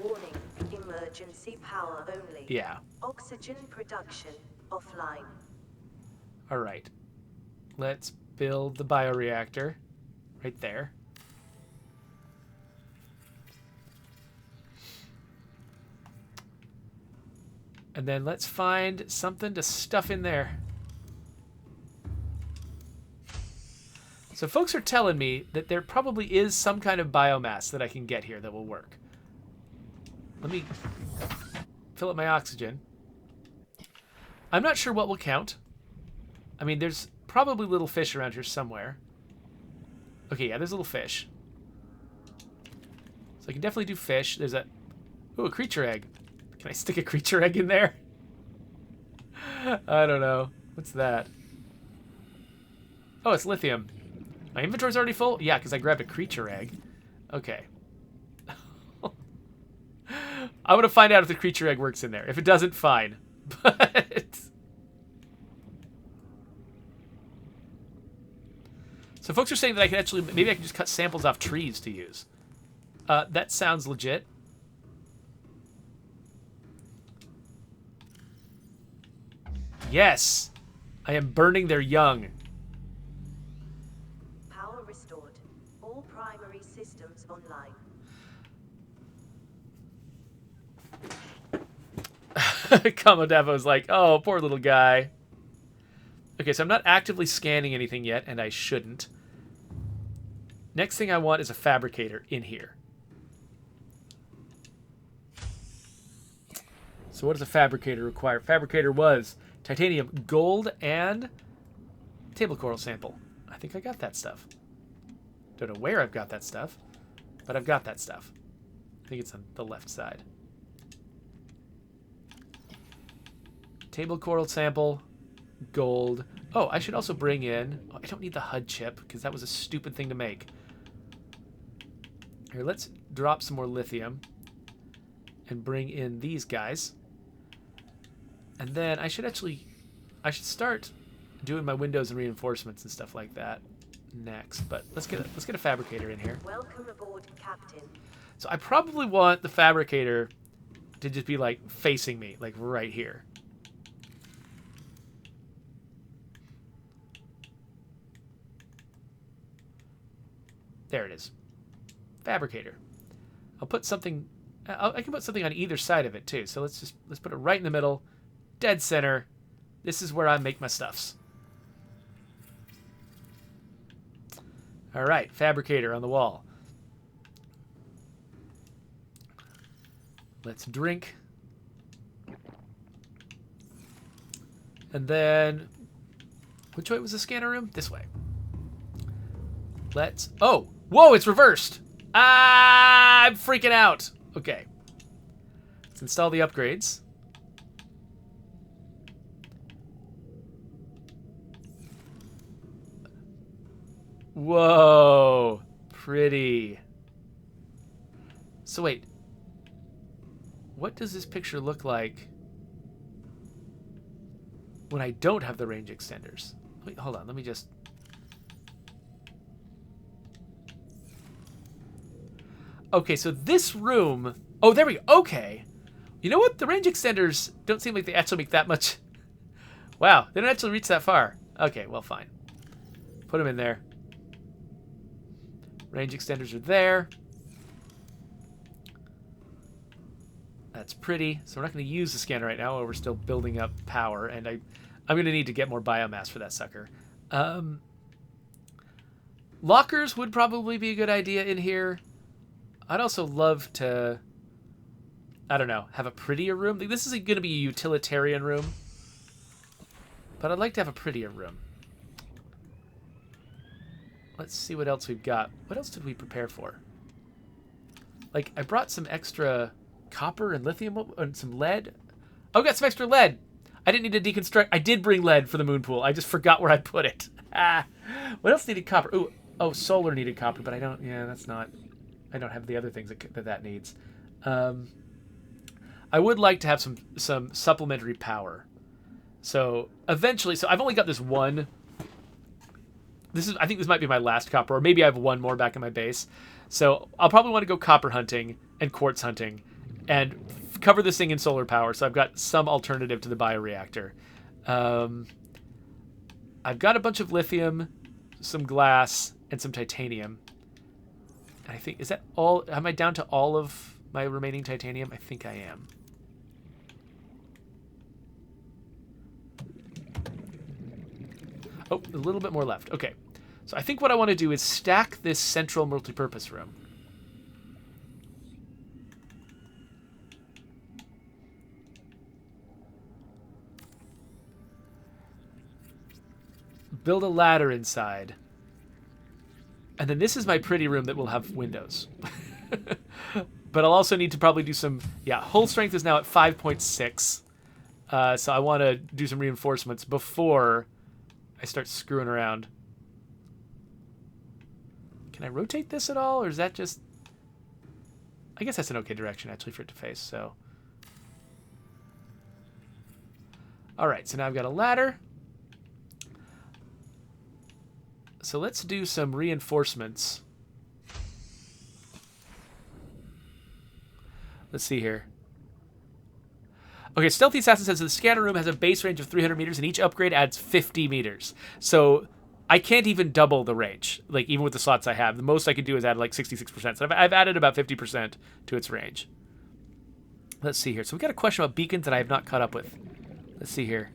S3: emergency power only.
S1: Yeah.
S3: Oxygen production offline.
S1: All right. Let's build the bioreactor right there. And then let's find something to stuff in there. So folks are telling me that there probably is some kind of biomass that I can get here that will work. Let me fill up my oxygen. I'm not sure what will count. I mean, there's probably little fish around here somewhere. Okay, yeah, there's little fish. So I can definitely do fish. There's a... Ooh, a creature egg. Can I stick a creature egg in there? I don't know. What's that? Oh, it's lithium. My inventory's already full? Yeah, because I grabbed a creature egg. Okay. I want to find out if the creature egg works in there. If it doesn't, fine. But... So folks are saying that I can actually... Maybe I can just cut samples off trees to use. That sounds legit. Yes! I am burning their young.
S3: Power restored. All primary systems online.
S1: Kamodevo's like, oh, poor little guy. Okay, so I'm not actively scanning anything yet, and I shouldn't. Next thing I want is a fabricator in here. So what does a fabricator require? Fabricator was titanium, gold, and table coral sample. I think I got that stuff. Don't know where I've got that stuff, but I've got that stuff. I think it's on the left side. Table coral sample, gold. Oh, I should also bring in... Oh, I don't need the HUD chip, because that was a stupid thing to make. Here, let's drop some more lithium and bring in these guys. And then I should start doing my windows and reinforcements and stuff like that next. But let's get a fabricator in here.
S3: Welcome aboard, Captain.
S1: So I probably want the fabricator to just be like facing me, like right here. There it is. Fabricator. I'll put something... I can put something on either side of it, too. So let's put it right in the middle. Dead center. This is where I make my stuffs. All right. Fabricator on the wall. Let's drink. And then... Which way was the scanner room? This way. Let's... Oh! Whoa, it's reversed! Ah, I'm freaking out. Okay. Let's install the upgrades. Whoa. Pretty. So wait. What does this picture look like when I don't have the range extenders? Wait, hold on. Let me just... Okay, so this room... Oh, there we go. Okay. You know what? The range extenders don't seem like they actually make that much... Wow, they don't actually reach that far. Okay, well, fine. Put them in there. Range extenders are there. That's pretty. So we're not going to use the scanner right now while we're still building up power, and I'm going to need to get more biomass for that sucker. Lockers would probably be a good idea in here. I'd also love to, I don't know, have a prettier room. This is going to be a utilitarian room, but I'd like to have a prettier room. Let's see what else we've got. What else did we prepare for? Like, I brought some extra copper and lithium and some lead. Oh, got some extra lead. I didn't need to deconstruct. I did bring lead for the moon pool. I just forgot where I put it. What else needed copper? Ooh, oh, solar needed copper, but I don't, yeah, that's not... I don't have the other things that needs. I would like to have some supplementary power. So eventually, so I've only got this one. I think this might be my last copper, or maybe I have one more back in my base. So I'll probably want to go copper hunting and quartz hunting, and cover this thing in solar power, so I've got some alternative to the bioreactor. I've got a bunch of lithium, some glass, and some titanium. And I think, is that all? Am I down to all of my remaining titanium? I think I am. Oh, a little bit more left. Okay. So I think what I want to do is stack this central multipurpose room. Build a ladder inside. And then this is my pretty room that will have windows. But I'll also need to probably do some... Yeah, hull strength is now at 5.6. So I want to do some reinforcements before I start screwing around. Can I rotate this at all? Or is that just... I guess that's an okay direction, actually, for it to face, so... Alright, so now I've got a ladder. So let's do some reinforcements. Let's see here. Okay, Stealthy Assassin says the scanner room has a base range of 300 meters, and each upgrade adds 50 meters. So I can't even double the range, like even with the slots I have. The most I could do is add like 66%. So I've added about 50% to its range. Let's see here. So we got a question about beacons that I have not caught up with. Let's see here.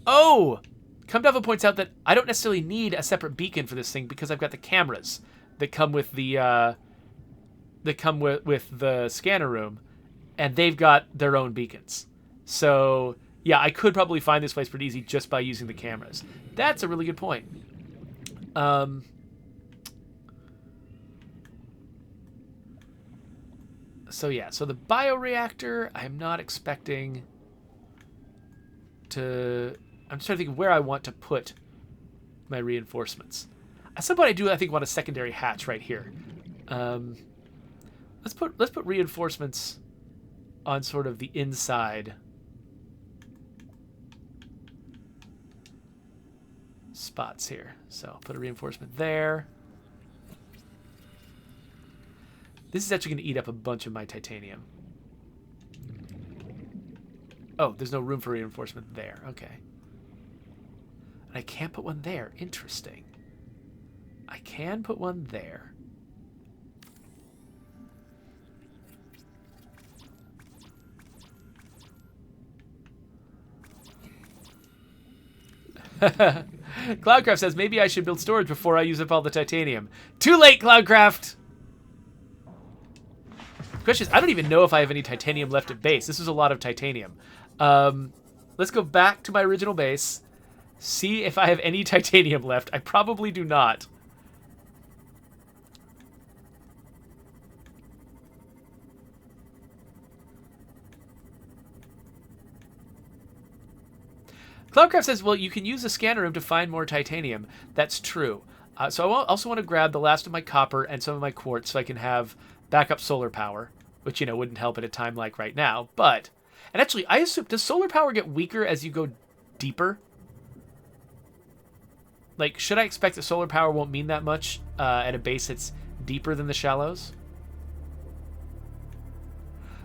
S1: Oh! Cumdeva points out that I don't necessarily need a separate beacon for this thing because I've got the cameras that come with the with the scanner room, and they've got their own beacons. So yeah, I could probably find this place pretty easy just by using the cameras. That's a really good point. So yeah, so the bioreactor, I'm not expecting to... I'm just trying to think of where I want to put my reinforcements. At some point I do, I think, want a secondary hatch right here. Let's put reinforcements on sort of the inside spots here. So put a reinforcement there. This is actually going to eat up a bunch of my titanium. Oh, there's no room for reinforcement there. Okay. And I can't put one there. Interesting. I can put one there. Cloudcraft says, maybe I should build storage before I use up all the titanium. Too late, Cloudcraft! The question is, I don't even know if I have any titanium left at base. This is a lot of titanium. Let's go back to my original base. See if I have any titanium left. I probably do not. Cloudcraft says, well, you can use the scanner room to find more titanium. That's true. So I also want to grab the last of my copper and some of my quartz so I can have backup solar power, which, you know, wouldn't help at a time like right now. But, and actually, I assume, does solar power get weaker as you go deeper? Like, should I expect that solar power won't mean that much at a base that's deeper than the shallows?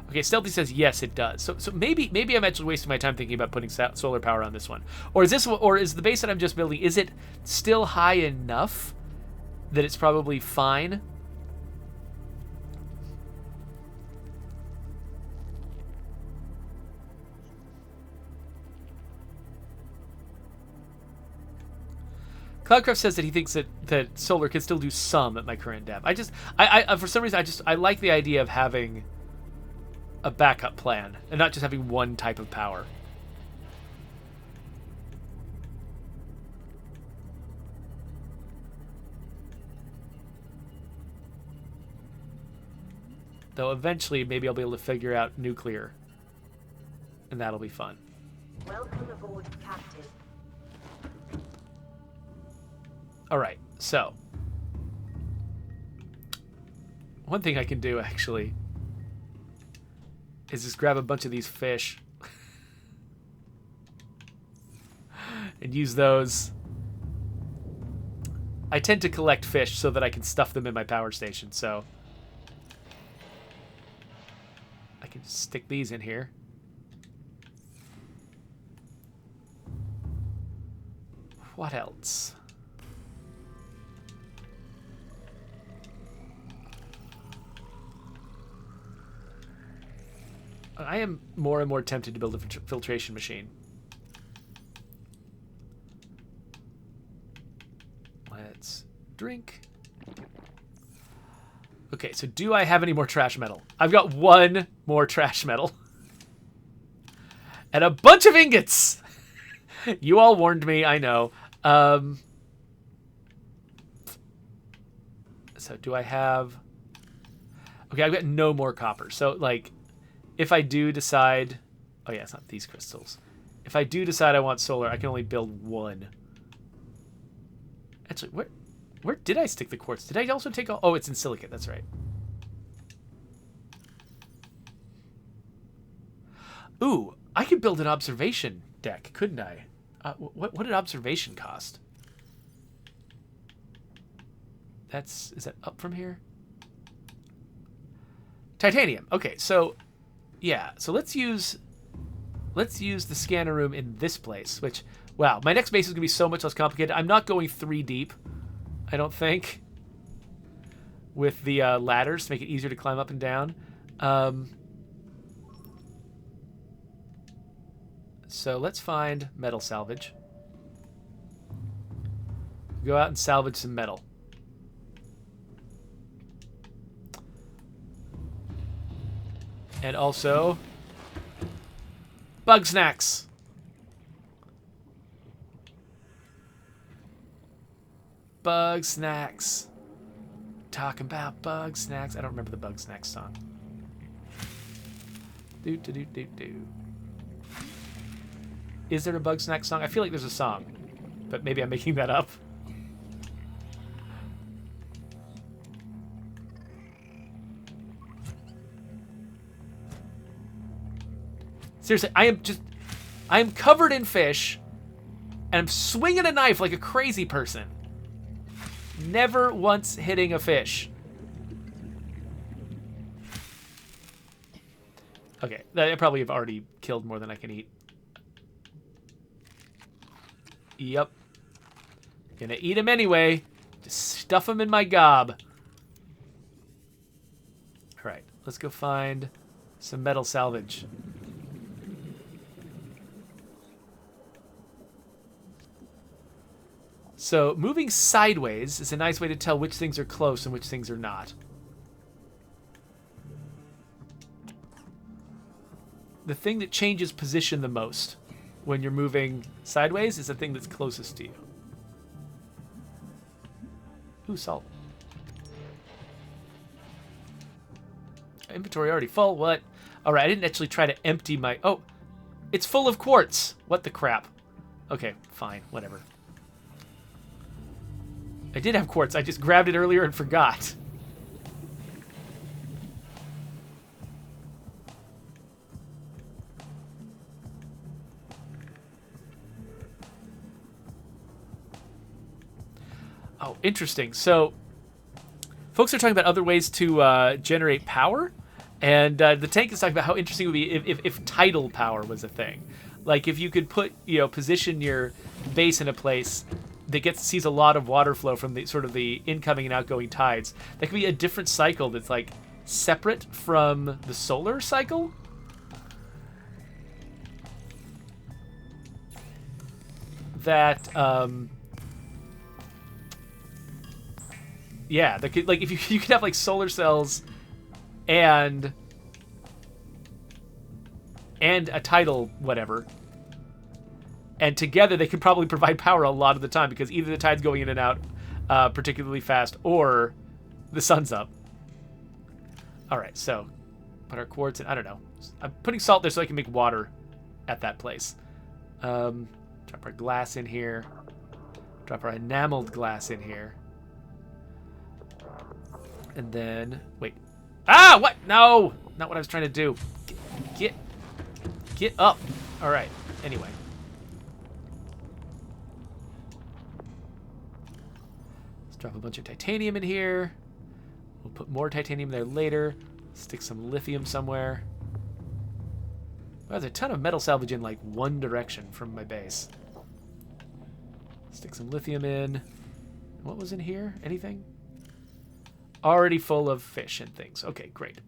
S1: Okay, Stealthy says yes, it does. So maybe I'm actually wasting my time thinking about putting solar power on this one. Or is the base that I'm just building, is it still high enough that it's probably fine? Cloudcraft says that he thinks that solar can still do some at my current depth. I for some reason, I like the idea of having a backup plan and not just having one type of power. Though eventually, maybe I'll be able to figure out nuclear, and that'll be fun.
S3: Welcome aboard, Captain.
S1: All right, so one thing I can do actually is just grab a bunch of these fish and use those. I tend to collect fish so that I can stuff them in my power station, so Stick these in here. What else? I am more and more tempted to build a filtration machine. Let's drink. Okay, so do I have any more trash metal? I've got 1 more trash metal. And a bunch of ingots! You all warned me, I know. So do I have... Okay, I've got no more copper. So, like, if I do decide... Oh, yeah, it's not these crystals. If I do decide I want solar, I can only build 1. Actually, where did I stick the quartz? Did I also take all... Oh, it's in silicate. That's right. Ooh, I could build an observation deck, couldn't I? What did observation cost? Is that up from here? Titanium. Okay, so yeah, so let's use the scanner room in this place, which, wow, my next base is gonna be so much less complicated. I'm not going 3 deep, I don't think, with the ladders to make it easier to climb up and down. So let's find metal salvage. Go out and salvage some metal. And also bug snacks. Bug snacks. Talking about bug snacks. I don't remember the bug snacks song. Do do do do do. Is there a bug snack song? I feel like there's a song, but maybe I'm making that up. Seriously, I am covered in fish, and I'm swinging a knife like a crazy person. Never once hitting a fish. Okay, I probably have already killed more than I can eat. Yep. Gonna eat him anyway. Just stuff him in my gob. Alright, let's go find some metal salvage. So, moving sideways is a nice way to tell which things are close and which things are not. The thing that changes position the most when you're moving sideways is the thing that's closest to you. Ooh, salt. Inventory already full. What? Alright, I didn't actually try to empty my... Oh, it's full of quartz. What the crap? Okay, fine. Whatever. I did have quartz. I just grabbed it earlier and forgot. Oh, interesting. So, folks are talking about other ways to generate power, and the tank is talking about how interesting it would be if tidal power was a thing. Like if you could position your base in a place that sees a lot of water flow from the sort of the incoming and outgoing tides. That could be a different cycle that's like separate from the solar cycle. That yeah, that could, like, if you could have like solar cells and a tidal whatever, and together they could probably provide power a lot of the time because either the tide's going in and out particularly fast or the sun's up. All right, so put our quartz in. I don't know. I'm putting salt there so I can make water at that place. Drop our glass in here. Drop our enameled glass in here. And then, wait. Ah, what? No, not what I was trying to do. Get up. All right, anyway. Let's drop a bunch of titanium in here. We'll put more titanium there later. Stick some lithium somewhere. Wow, there's a ton of metal salvage in like one direction from my base. Stick some lithium in. What was in here? Anything? Already full of fish and things. Okay, great.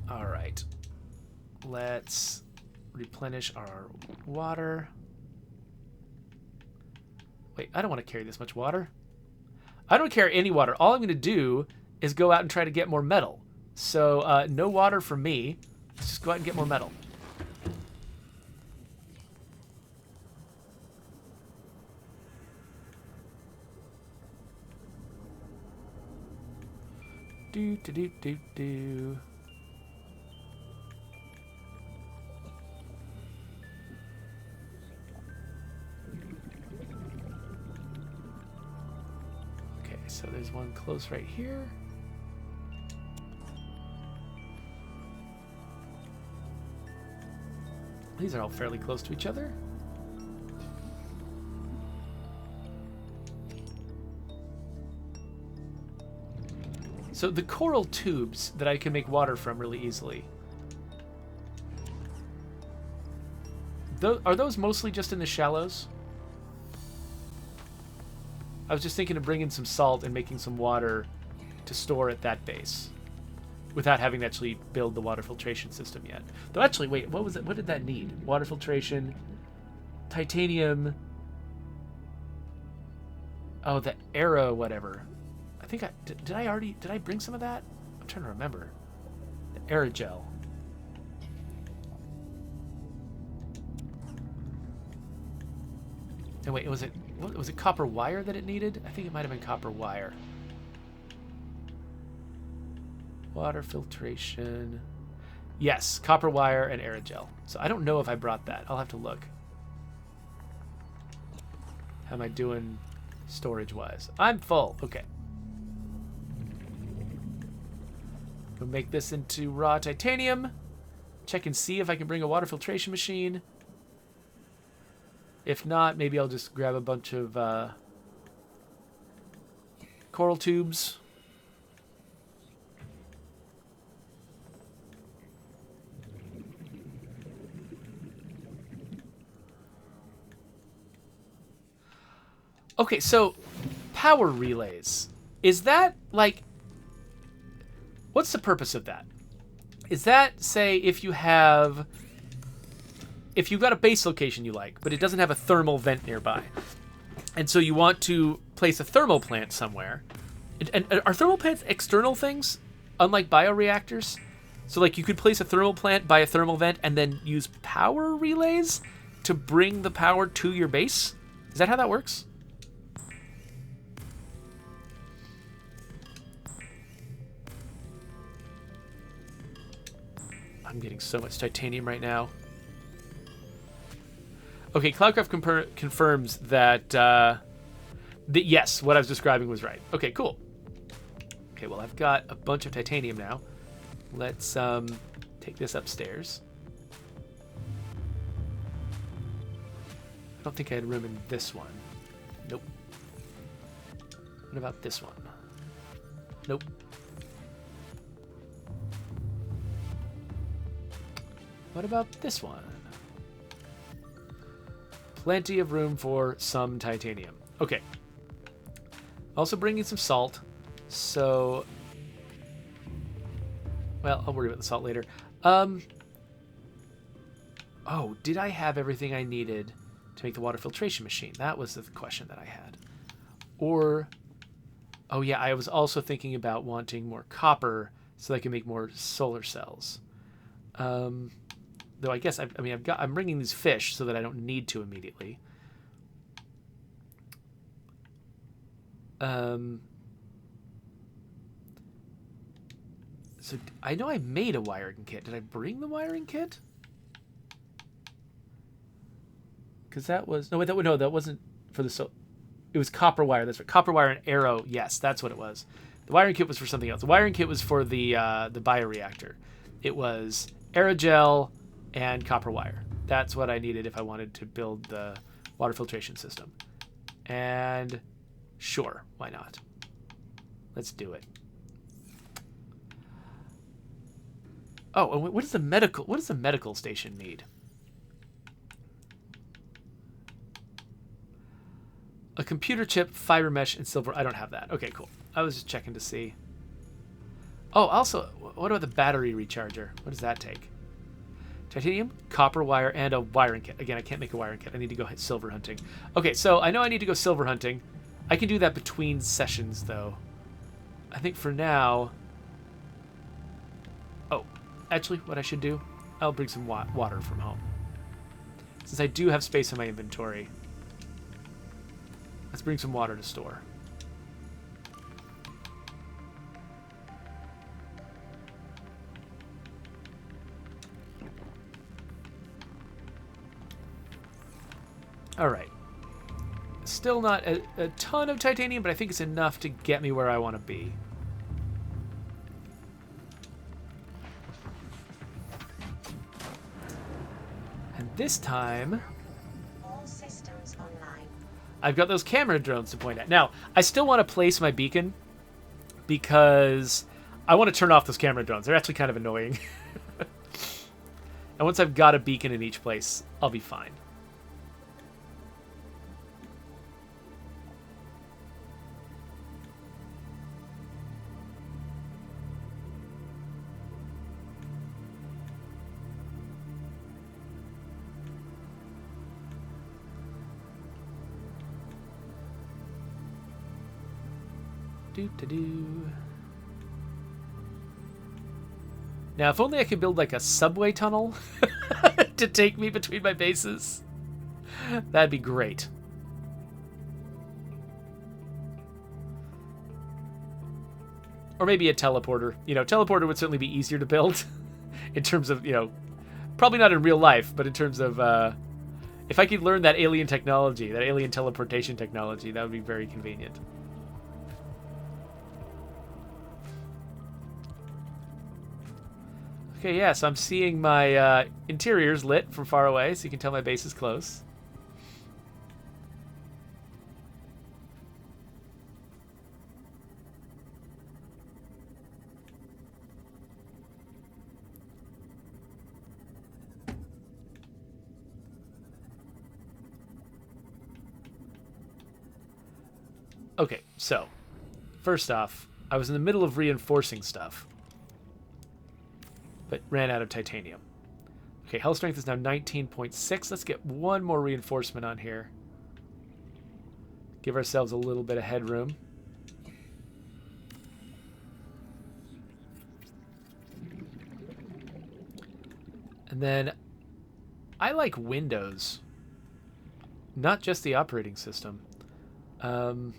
S1: All right. Let's replenish our water. Wait, I don't want to carry this much water. I don't carry any water. All I'm going to do is go out and try to get more metal. So no water for me. Let's just go out and get more metal. Do do do do do. Okay, so there's one close right here. These are all fairly close to each other. So the coral tubes that I can make water from really easily. Are those mostly just in the shallows? I was just thinking of bringing some salt and making some water to store at that base without having to actually build the water filtration system yet. Though actually, wait, what was it? What did that need? Water filtration, titanium. Oh, the arrow, whatever. I think did I bring some of that? I'm trying to remember. The aerogel. And wait, was it copper wire that it needed? I think it might have been copper wire. Water filtration. Yes, copper wire and aerogel. So I don't know if I brought that. I'll have to look. How am I doing storage-wise? I'm full. Okay. We'll make this into raw titanium. Check and see if I can bring a water filtration machine. If not, maybe I'll just grab a bunch of coral tubes. Okay, so power relays. Is that like... What's the purpose of that? Is that, say, if you've got a base location you like, but it doesn't have a thermal vent nearby, and so you want to place a thermal plant somewhere, and are thermal plants external things, unlike bioreactors? So, like, you could place a thermal plant by a thermal vent and then use power relays to bring the power to your base? Is that how that works? I'm getting so much titanium right now. Okay, Cloudcraft confirms that, yes, what I was describing was right. Okay, cool. Okay, well, I've got a bunch of titanium now. Let's take this upstairs. I don't think I had room in this one. Nope. What about this one? Nope. What about this one? Plenty of room for some titanium. Okay. Also bringing some salt. So, well, I'll worry about the salt later. Oh, did I have everything I needed to make the water filtration machine? That was the question that I had. Or, oh yeah, I was also thinking about wanting more copper so I can make more solar cells. Though I guess I'm bringing these fish so that I don't need to immediately. So I know I made a wiring kit. Did I bring the wiring kit? Because that was that wasn't for the it was copper wire. That's right, copper wire and arrow. Yes, that's what it was. The wiring kit was for something else. The wiring kit was for the bioreactor. It was aerogel and copper wire. That's what I needed if I wanted to build the water filtration system. And sure, why not? Let's do it. Oh, and what does the medical station need? A computer chip, fiber mesh, and silver. I don't have that. Okay, cool. I was just checking to see. Oh, also, what about the battery recharger? What does that take? Titanium, copper wire, and a wiring kit. Again, I can't make a wiring kit. I need to go silver hunting. Okay, so I know I need to go silver hunting. I can do that between sessions, though. I think for now... Oh, actually, what I should do, I'll bring some water from home. Since I do have space in my inventory, let's bring some water to store. All right. Still not a ton of titanium, but I think it's enough to get me where I want to be. And this time,
S3: All systems online.
S1: I've got those camera drones to point at. Now, I still want to place my beacon because I want to turn off those camera drones. They're actually kind of annoying. And once I've got a beacon in each place, I'll be fine. Do-do-do. Now, if only I could build like a subway tunnel to take me between my bases. That'd be great. Or maybe a teleporter. You know, teleporter would certainly be easier to build in terms of, you know, probably not in real life, but in terms of if I could learn that alien technology, that alien teleportation technology, that would be very convenient. Okay, yeah, so I'm seeing my interiors lit from far away, so you can tell my base is close. Okay, so, first off, I was in the middle of reinforcing stuff, but ran out of titanium. Okay, hull strength is now 19.6. Let's get one more reinforcement on here. Give ourselves a little bit of headroom. And then I like Windows, not just the operating system. Do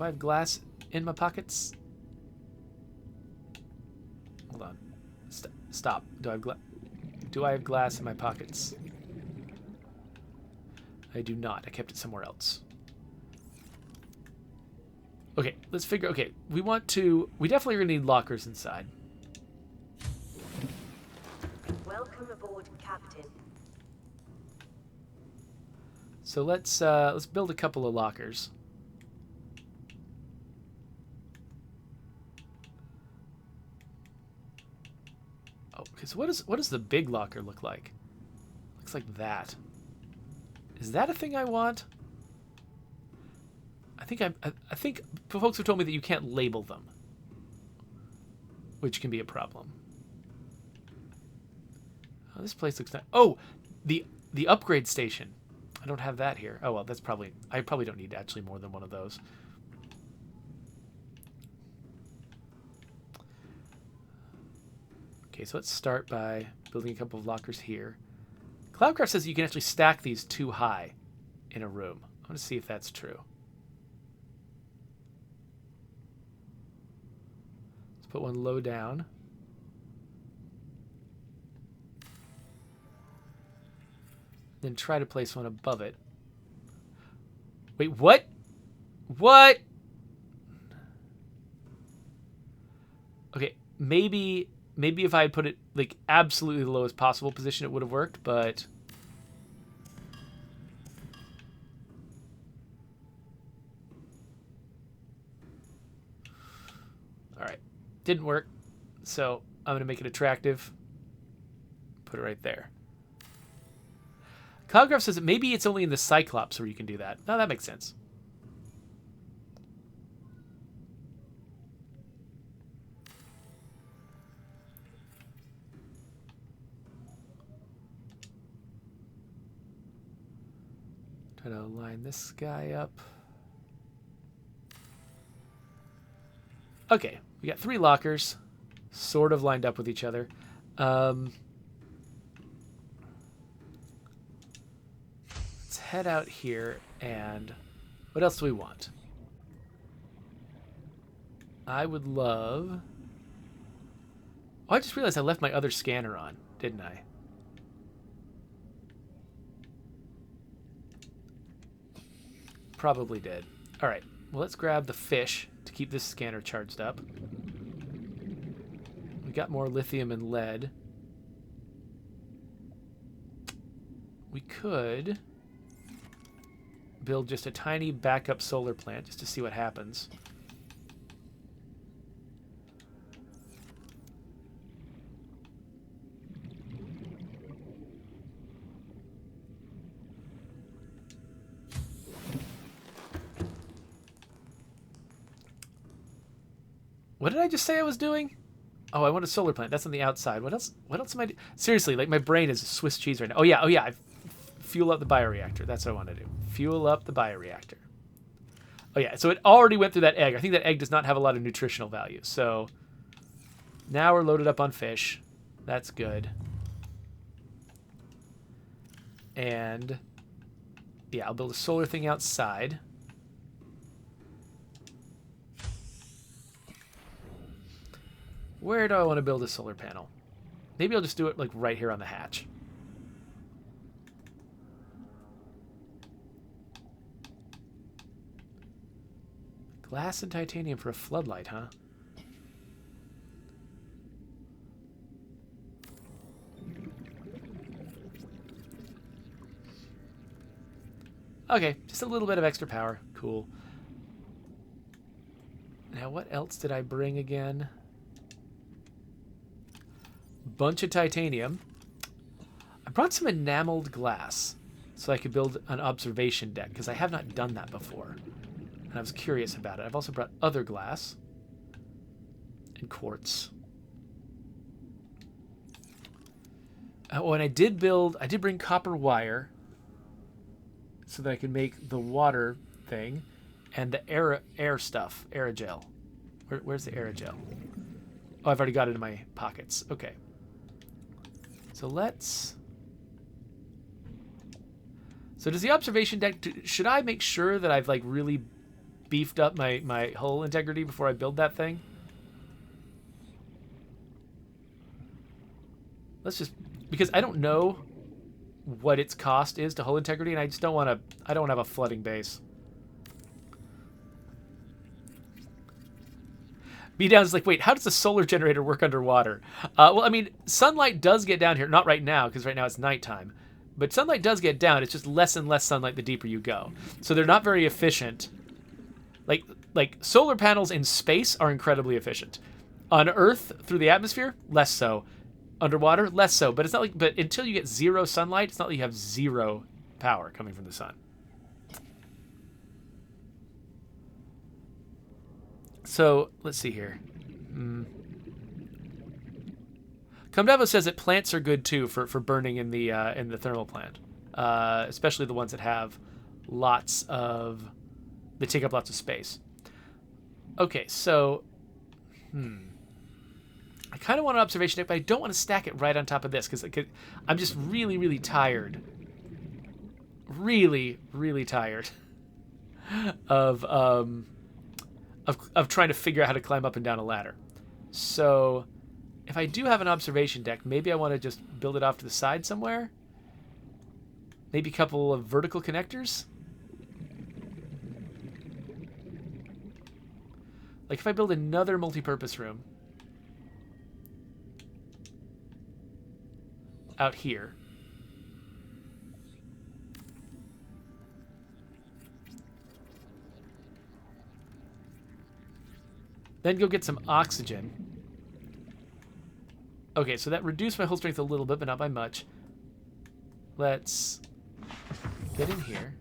S1: I have glass in my pockets? Hold on. Stop. Do I have glass in my pockets? I do not. I kept it somewhere else. Okay, let's figure... Okay, we definitely are going to need lockers inside.
S3: Welcome aboard, Captain.
S1: So let's build a couple of lockers. Oh, okay, so what does the big locker look like? Looks like that. Is that a thing I want? I think folks have told me that you can't label them, which can be a problem. Oh, this place looks nice. Oh, the upgrade station. I don't have that here. Oh well, I probably don't need actually more than one of those. Okay, so let's start by building a couple of lockers here. Cloudcraft says you can actually stack these too high in a room. I want to see if that's true. Let's put one low down. Then try to place one above it. Wait, what? What? Okay, maybe if I had put it like absolutely the lowest possible position, it would have worked, but Didn't work. So I'm going to make it attractive. Put it right there. Cloudgraph says that maybe it's only in the Cyclops where you can do that. No, that makes sense. Try to line this guy up. Okay, we got 3 lockers, sort of lined up with each other. Let's head out here, and what else do we want? I would love... Oh, I just realized I left my other scanner on, didn't I? Probably did. All right, well, let's grab the fish to keep this scanner charged up. We got more lithium and lead. We could build just a tiny backup solar plant just to see what happens. What did I just say I was doing? Oh, I want a solar plant. That's on the outside. What else? What else am I doing? Seriously, like my brain is Swiss cheese right now. Oh yeah. I fuel up the bioreactor. That's what I want to do. Fuel up the bioreactor. Oh yeah. So it already went through that egg. I think that egg does not have a lot of nutritional value. So now we're loaded up on fish. That's good. And yeah, I'll build a solar thing outside. Where do I want to build a solar panel? Maybe I'll just do it like right here on the hatch. Glass and titanium for a floodlight, huh? Okay, just a little bit of extra power. Cool. Now, what else did I bring again? Bunch of titanium. I brought some enameled glass so I could build an observation deck because I have not done that before. And I was curious about it. I've also brought other glass and quartz. Oh, and I did bring copper wire so that I could make the water thing and the air stuff, aerogel. Where's the aerogel? Oh, I've already got it in my pockets. Okay. So let's... So does the observation deck... Should I make sure that I've like really beefed up my hull integrity before I build that thing? Let's just... Because I don't know what its cost is to hull integrity, and I just don't want to... I don't have a flooding base. B-Down's like, wait, how does a solar generator work underwater? Well, I mean, sunlight does get down here. Not right now, because right now it's nighttime. But sunlight does get down. It's just less and less sunlight the deeper you go. So they're not very efficient. Like solar panels in space are incredibly efficient. On Earth, through the atmosphere, less so. Underwater, less so. But it's not like... But until you get zero sunlight, it's not like you have zero power coming from the sun. So, let's see here. Comdavo says that plants are good too for burning in the thermal plant, especially the ones that have lots of... They take up lots of space. Okay, so... I kind of want an observation deck, but I don't want to stack it right on top of this because I'm just really, really tired. Really, really tired of trying to figure out how to climb up and down a ladder. So if I do have an observation deck, maybe I want to just build it off to the side somewhere. Maybe a couple of vertical connectors. Like if I build another multi-purpose room out here. Then go get some oxygen. Okay, so that reduced my hull strength a little bit, but not by much. Let's get in here.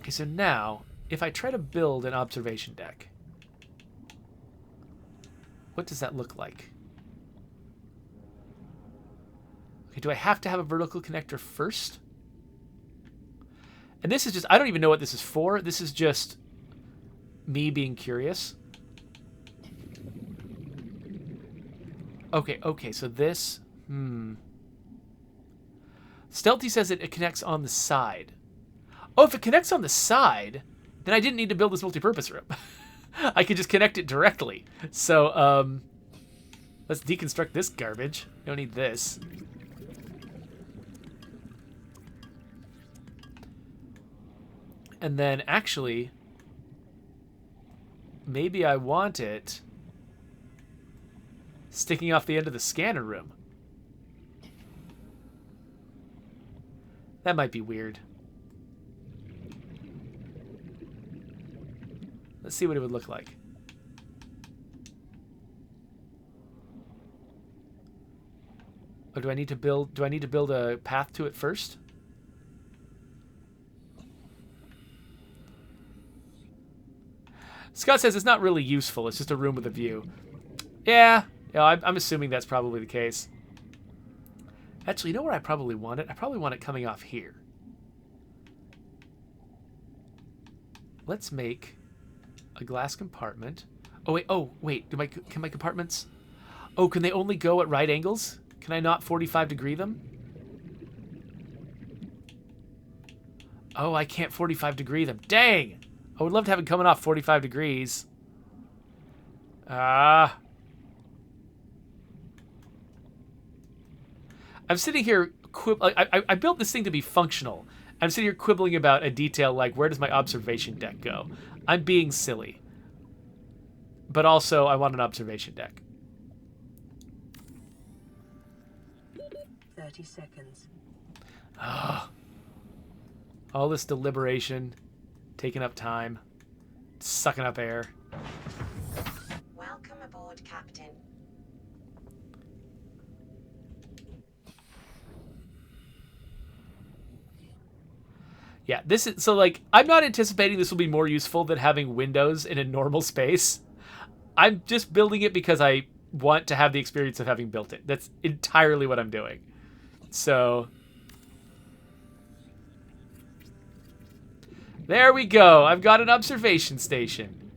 S1: Okay, so now, if I try to build an observation deck, what does that look like? Okay, do I have to have a vertical connector first? And this is just, I don't even know what this is for. This is just me being curious. Okay, so this, Stealthy says it connects on the side. Oh, if it connects on the side, then I didn't need to build this multipurpose room. I could just connect it directly. So, let's deconstruct this garbage. Don't need this. And then, actually, maybe I want it sticking off the end of the scanner room. That might be weird. Let's see what it would look like. Oh, do I need to build a path to it first? Scott says it's not really useful. It's just a room with a view. Yeah, I'm assuming that's probably the case. Actually, you know where I probably want it? I probably want it coming off here. Let's make a glass compartment. Oh wait. Can my compartments? Oh, can they only go at right angles? Can I not 45 degree them? Oh, I can't 45 degree them. Dang! I would love to have it coming off 45 degrees. I'm sitting here I built this thing to be functional. I'm sitting here quibbling about a detail like where does my observation deck go? I'm being silly. But also, I want an observation deck.
S2: 30 seconds.
S1: All this deliberation, taking up time, sucking up air.
S3: Welcome aboard, Captain.
S1: Yeah, this is so like I'm not anticipating this will be more useful than having windows in a normal space. I'm just building it because I want to have the experience of having built it. That's entirely what I'm doing. So there we go. I've got an observation station.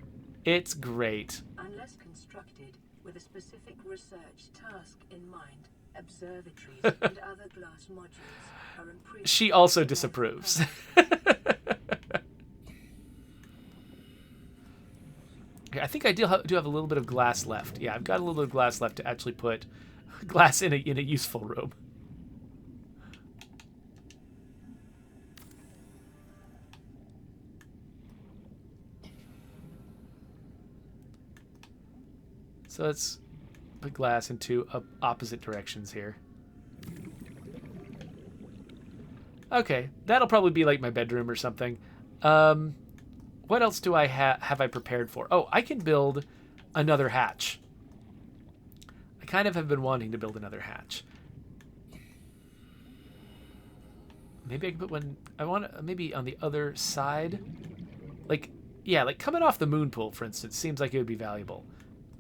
S1: It's great.
S2: Unless constructed with a specific research task in mind, observatories and other glass modules are improved.
S1: She also disapproves. I think I do have a little bit of glass left. Yeah, I've got a little bit of glass left to actually put glass in a useful room. So let's put glass in two opposite directions here. Okay, that'll probably be like my bedroom or something. What else do I have I prepared for? Oh, I can build another hatch. I kind of have been wanting to build another hatch. Maybe I can put one. I want maybe on the other side. Like, yeah, like coming off the moon pool, for instance, seems like it would be valuable.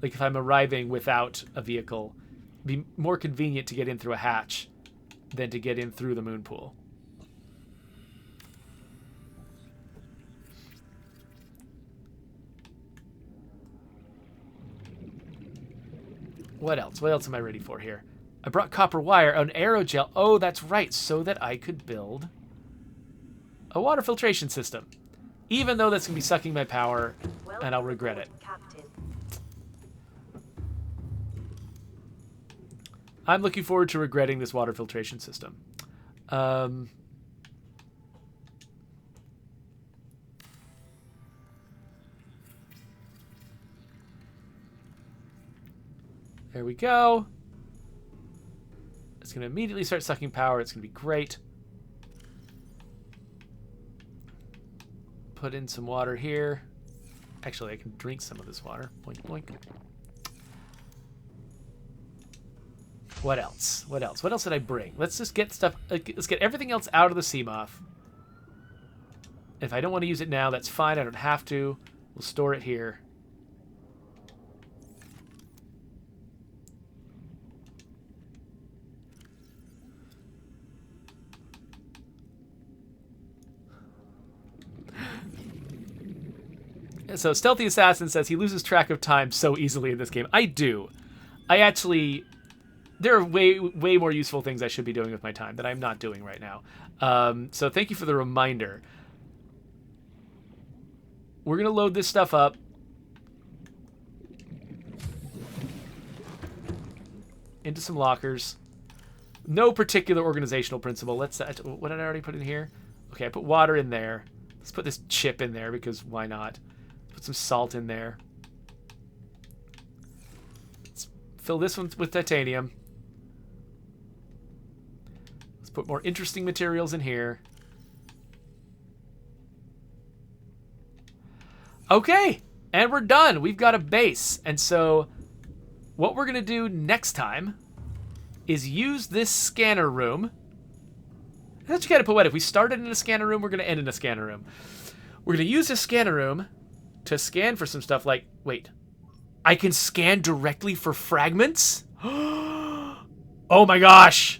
S1: Like if I'm arriving without a vehicle, it'd be more convenient to get in through a hatch than to get in through the moon pool. What else? What else am I ready for here? I brought copper wire, an aerogel. Oh, that's right, so that I could build a water filtration system. Even though that's going to be sucking my power, and I'll regret it.
S3: Captain.
S1: I'm looking forward to regretting this water filtration system. There we go. It's going to immediately start sucking power. It's going to be great. Put in some water here. Actually, I can drink some of this water. Boink, boink. What else? What else? What else did I bring? Let's just get stuff. Let's get everything else out of the Seamoth. If I don't want to use it now, that's fine. I don't have to. We'll store it here. So Stealthy Assassin says he loses track of time so easily in this game. I do. I actually... There are way more useful things I should be doing with my time that I'm not doing right now. So thank you for the reminder. We're going to load this stuff up. Into some lockers. No particular organizational principle. What did I already put in here? Okay, I put water in there. Let's put this chip in there because why not? Put some salt in there. Let's fill this one with titanium. Let's put more interesting materials in here. Okay, and we're done. We've got a base. And so what we're going to do next time is use this scanner room. That's what you got to put what? If we started in a scanner room, we're going to end in a scanner room. We're going to use this scanner room to scan for some stuff like, wait, I can scan directly for fragments? Oh my gosh.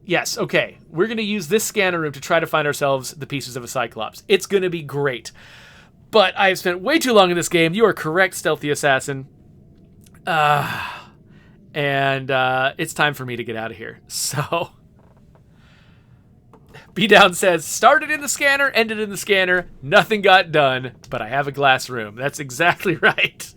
S1: Yes, okay. We're going to use this scanner room to try to find ourselves the pieces of a Cyclops. It's going to be great. But I've spent way too long in this game. You are correct, Stealthy Assassin. And it's time for me to get out of here. So... B-Down says, started in the scanner, ended in the scanner, nothing got done, but I have a glass room. That's exactly right.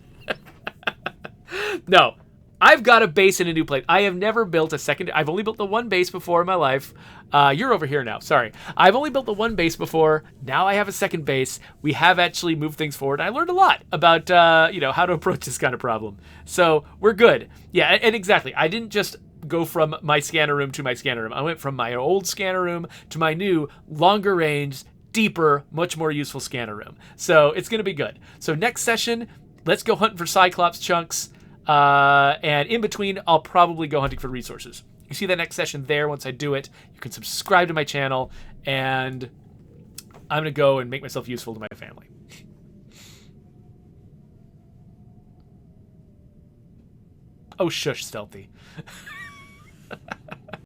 S1: No, I've got a base in a new place. I have never built a second. I've only built the one base before in my life. You're over here now. Sorry. I've only built the one base before. Now I have a second base. We have actually moved things forward. I learned a lot about, how to approach this kind of problem. So we're good. Yeah, and exactly. I didn't just go from my scanner room to my scanner room. I went from my old scanner room to my new, longer range, deeper, much more useful scanner room. So it's going to be good. So next session, let's go hunting for Cyclops chunks. And in between, I'll probably go hunting for resources. You see that next session there. Once I do it, you can subscribe to my channel, and I'm going to go and make myself useful to my family. Oh, shush, Stealthy.